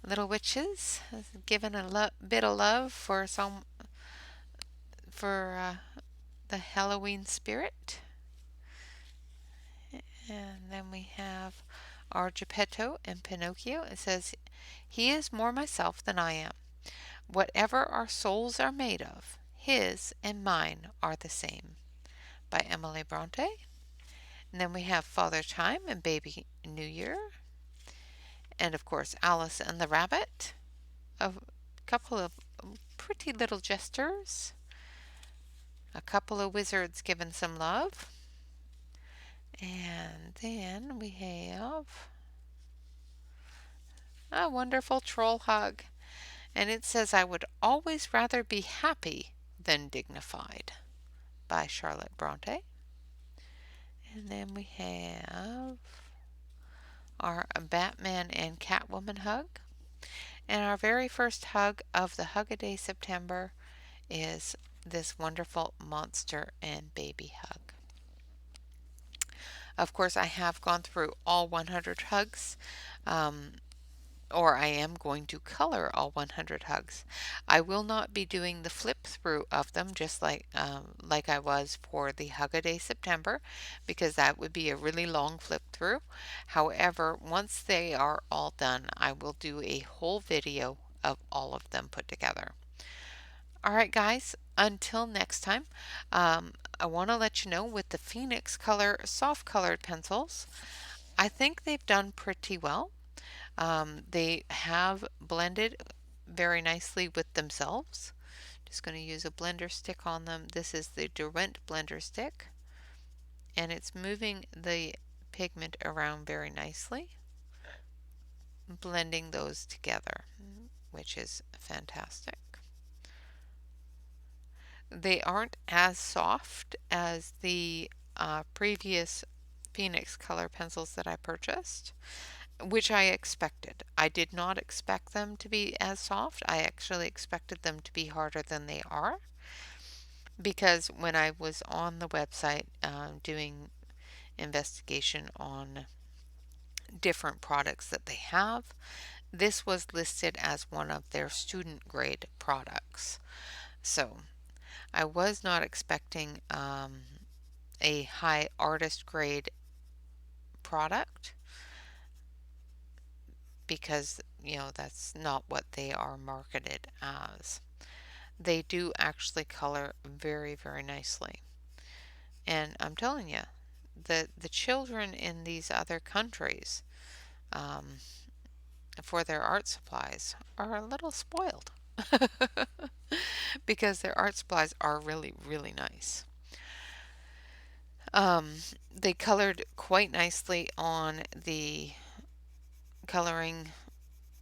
little witches giving a bit of love for the Halloween spirit. And then we have our Geppetto and Pinocchio. It says, "He is more myself than I am. Whatever our souls are made of, his and mine are the same," by Emily Bronte. And then we have Father Time and Baby New Year. And of course, Alice and the Rabbit. A couple of pretty little jesters. A couple of wizards giving some love. And then we have a wonderful troll hug. And it says, "I would always rather be happy than dignified," by Charlotte Bronte. And then we have our Batman and Catwoman hug. And our very first hug of the Hug-A-Day September is this wonderful monster and baby hug. Of course, I have gone through all 100 hugs, or I am going to color all 100 hugs. I will not be doing the flip through of them just like I was for the Hug-A-Day September, because that would be a really long flip through. However, once they are all done, I will do a whole video of all of them put together. Alright guys, until next time, I want to let you know with the PhoenixColor soft colored pencils, I think they've done pretty well. They have blended very nicely with themselves. Just going to use a blender stick on them. This is the Derwent blender stick, and it's moving the pigment around very nicely, blending those together, which is fantastic. They aren't as soft as the previous PhoenixColor pencils that I purchased, which I expected. I did not expect them to be as soft. I actually expected them to be harder than they are, because when I was on the website doing investigation on different products that they have, this was listed as one of their student grade products. So I was not expecting a high artist grade product, because that's not what they are marketed as. They do actually color very, very nicely. And I'm telling you, the children in these other countries, for their art supplies, are a little spoiled because their art supplies are really, really nice. They colored quite nicely on the coloring,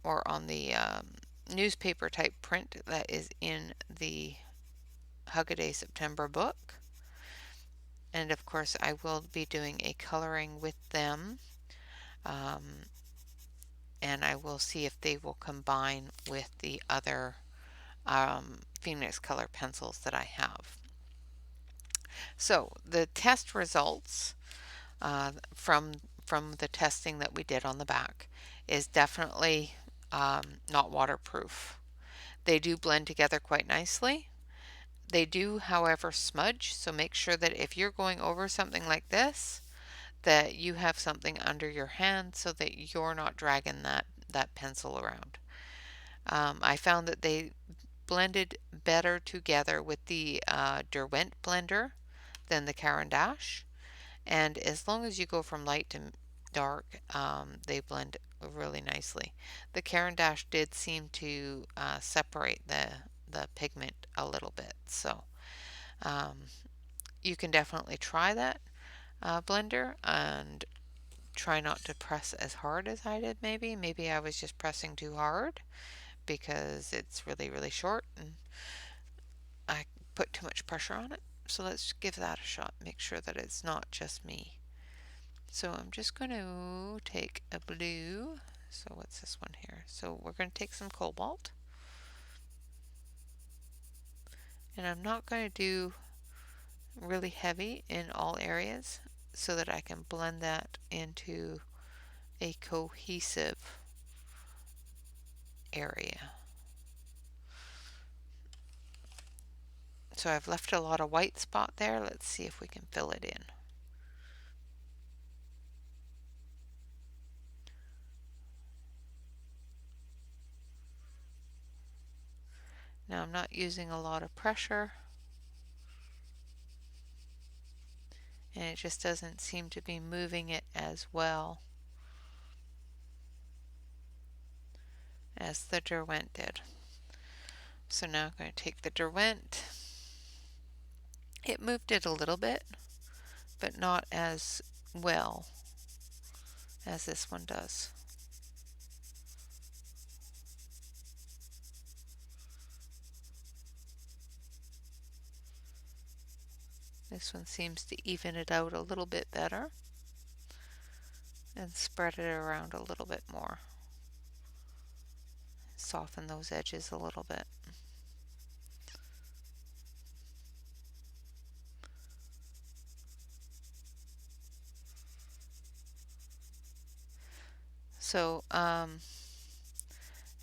or on the newspaper type print that is in the Hug-A-Day September book. And of course I will be doing a coloring with them, and I will see if they will combine with the other PhoenixColor pencils that I have. So the test results from the testing that we did on the back is definitely not waterproof. They do blend together quite nicely. They do, however, smudge, so make sure that if you're going over something like this, that you have something under your hand so that you're not dragging that pencil around. I found that they blended better together with the Derwent blender than the Caran d'Ache, and as long as you go from light to dark, they blend really nicely. The Caran d'Ache did seem to separate the pigment a little bit, so Um, you can definitely try that blender and try not to press as hard as I did maybe. Maybe I was just pressing too hard because it's really, really short and I put too much pressure on it. So let's give that a shot. Make sure that it's not just me. So I'm just going to take a blue. So what's this one here? So we're going to take some cobalt. And I'm not going to do really heavy in all areas so that I can blend that into a cohesive area. So I've left a lot of white spot there. Let's see if we can fill it in. Now I'm not using a lot of pressure, and it just doesn't seem to be moving it as well as the Derwent did. So now I'm going to take the Derwent. It moved it a little bit, but not as well as this one does. This one seems to even it out a little bit better and spread it around a little bit more. Soften those edges a little bit. So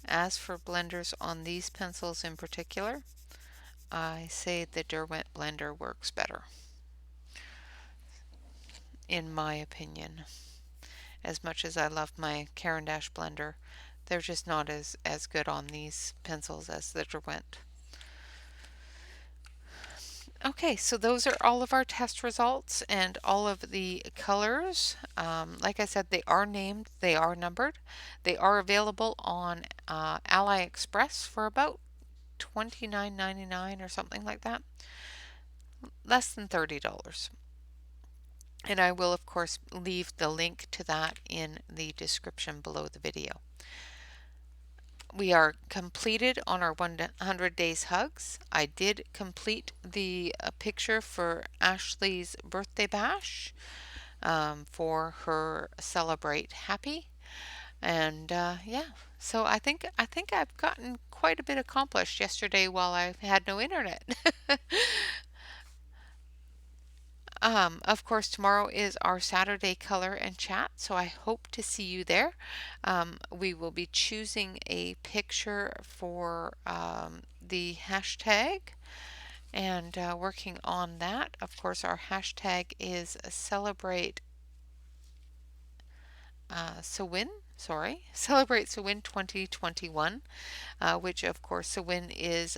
as for blenders on these pencils in particular, I say the Derwent blender works better, in my opinion. As much as I love my Caran d'Ache blender, they're just not as good on these pencils as the Derwent. Okay, so those are all of our test results and all of the colors. Like I said, they are named, they are numbered. They are available on AliExpress for about $29.99 or something like that. Less than $30. And I will, of course, leave the link to that in the description below the video. We are completed on our 100 days hugs. I did complete the picture for Ashley's birthday bash for her Celebrate Happy. And yeah, so I think I've gotten quite a bit accomplished yesterday while I had no internet. Of course, tomorrow is our Saturday color and chat, so I hope to see you there. We will be choosing a picture for the hashtag and working on that. Of course, our hashtag is celebrate Sewin, celebrate Sewin 2021, which of course Sewin is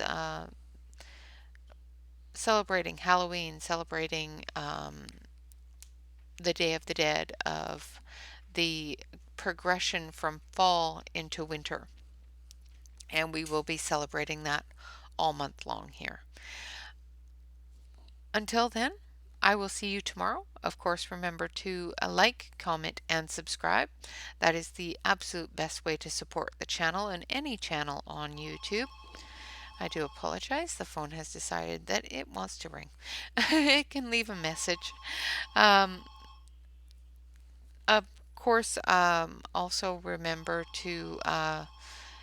celebrating Halloween, celebrating the Day of the Dead, of the progression from fall into winter. And we will be celebrating that all month long here. Until then, I will see you tomorrow. Of course, remember to like, comment, and subscribe. That is the absolute best way to support the channel and any channel on YouTube. I do apologize. The phone has decided that it wants to ring. It can leave a message. Of course, also remember to,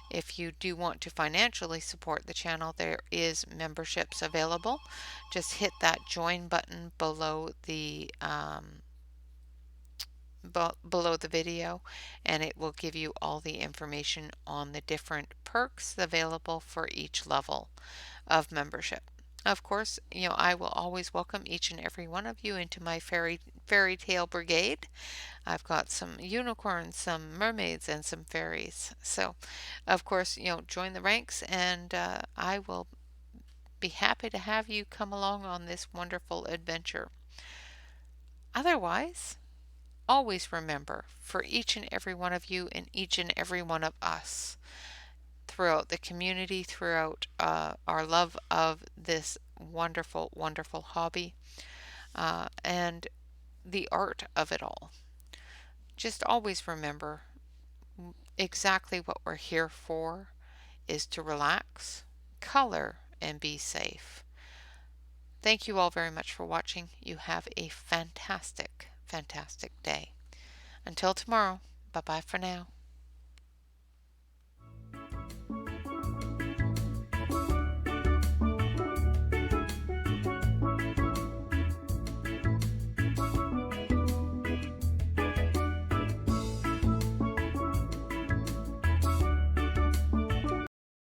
if you do want to financially support the channel, there is memberships available. Just hit that join button below the video, and it will give you all the information on the different perks available for each level of membership. Of course, I will always welcome each and every one of you into my fairy tale brigade. I've got some unicorns, some mermaids, and some fairies. So, of course, join the ranks, and I will be happy to have you come along on this wonderful adventure. Otherwise, always remember, for each and every one of you and each and every one of us, throughout the community, throughout our love of this wonderful, wonderful hobby, and the art of it all. Just always remember exactly what we're here for is to relax, color, and be safe. Thank you all very much for watching. You have a fantastic, fantastic day. Until tomorrow, bye bye for now.